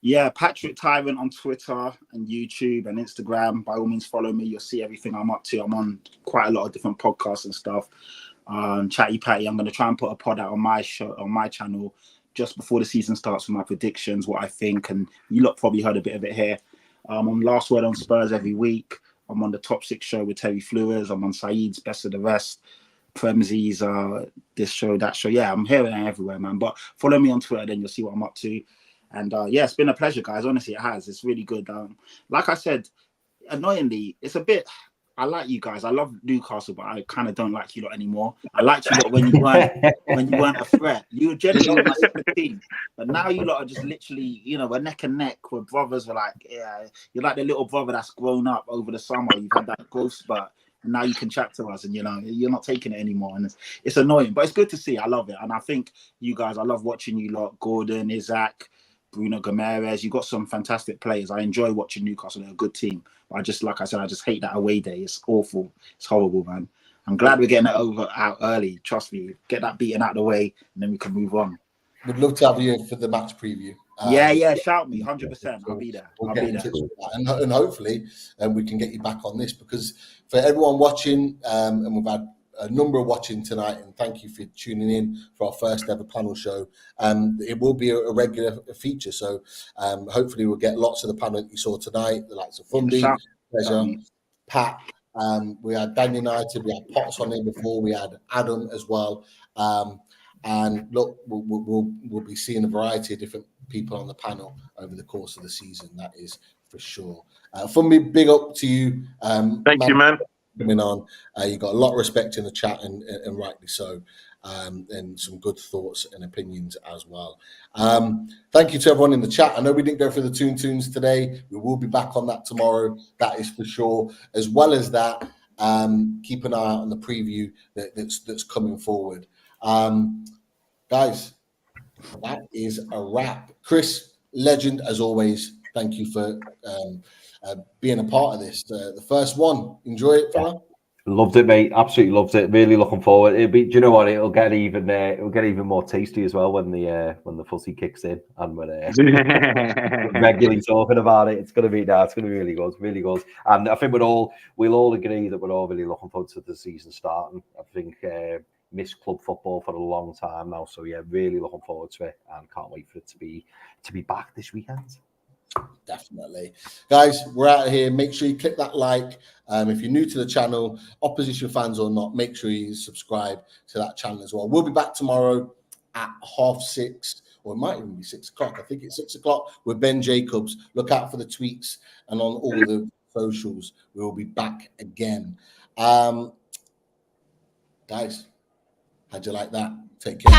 Yeah, Patrick Tyrant on Twitter and YouTube and Instagram. By all means, follow me. You'll see everything I'm up to. I'm on quite a lot of different podcasts and stuff. Chatty Patty, I'm going to try and put a pod out on my show, on my channel, just before the season starts with my predictions, what I think. And you lot probably heard a bit of it here. I'm on Last Word on Spurs every week. I'm on the Top 6 show with Terry Flores. I'm on Saeed's Best of the Rest. Premzi's this show, that show. Yeah, I'm here and everywhere, man. But follow me on Twitter, then you'll see what I'm up to. And yeah, it's been a pleasure, guys. Honestly, it has. It's really good. Like I said, annoyingly, it's a bit. I like you guys. I love Newcastle, but I kind of don't like you lot anymore. I liked you lot when you weren't a threat. You were generally my team, but now you lot are just literally, we're neck and neck. We're brothers. We're like, yeah, you're like the little brother that's grown up over the summer. You've had that growth spurt. And now you can chat to us, and you're not taking it anymore, and it's annoying, but it's good to see. I love it, and I think you guys. I love watching you lot. Gordon, Isaac, Bruno Gomes. You got some fantastic players. I enjoy watching Newcastle. They're a good team. But I just, like I said, I just hate that away day. It's awful. It's horrible, man. I'm glad we're getting it out early. Trust me, get that beaten out of the way, and then we can move on. We'd love to have you for the match preview. Yeah, shout me, 100%. I'll be there. I'll be there. And hopefully we can get you back on this, because for everyone watching, and we've had a number of watching tonight, and thank you for tuning in for our first ever panel show. It will be a regular feature, so hopefully we'll get lots of the panel that you saw tonight, the likes of Fundy, Pat. We had Dan United, we had Potts on here before, we had Adam as well. And look, we'll be seeing a variety of different people on the panel over the course of the season. That is for sure. Funmi, big up to you. Thank you, man. coming on. You got a lot of respect in the chat, and rightly so. And some good thoughts and opinions as well. Thank you to everyone in the chat. I know we didn't go through the tunes today. We will be back on that tomorrow. That is for sure. As well as that, keep an eye out on the preview that's coming forward. Guys, that is a wrap. Chris, legend as always. Thank you for being a part of this. The first one. Enjoy it, fella. Loved it, mate. Absolutely loved it. Really looking forward. Do you know what? It'll get even more tasty as well when the fuzzy kicks in and when regularly talking about it. It's gonna be really good, really good. And I think we'll all agree that we're all really looking forward to the season starting. I think missed club football for a long time now, so yeah, really looking forward to it and can't wait for it to be back this weekend. Definitely. Guys, we're out of here. Make sure you click that like. If you're new to the channel, opposition fans or not, make sure you subscribe to that channel as well. We'll be back tomorrow at 6:30, or it might even be 6 o'clock. I think it's 6 o'clock with Ben Jacobs. Look out for the tweets and on all the socials. We will be back again. Guys, how'd you like that? Take care.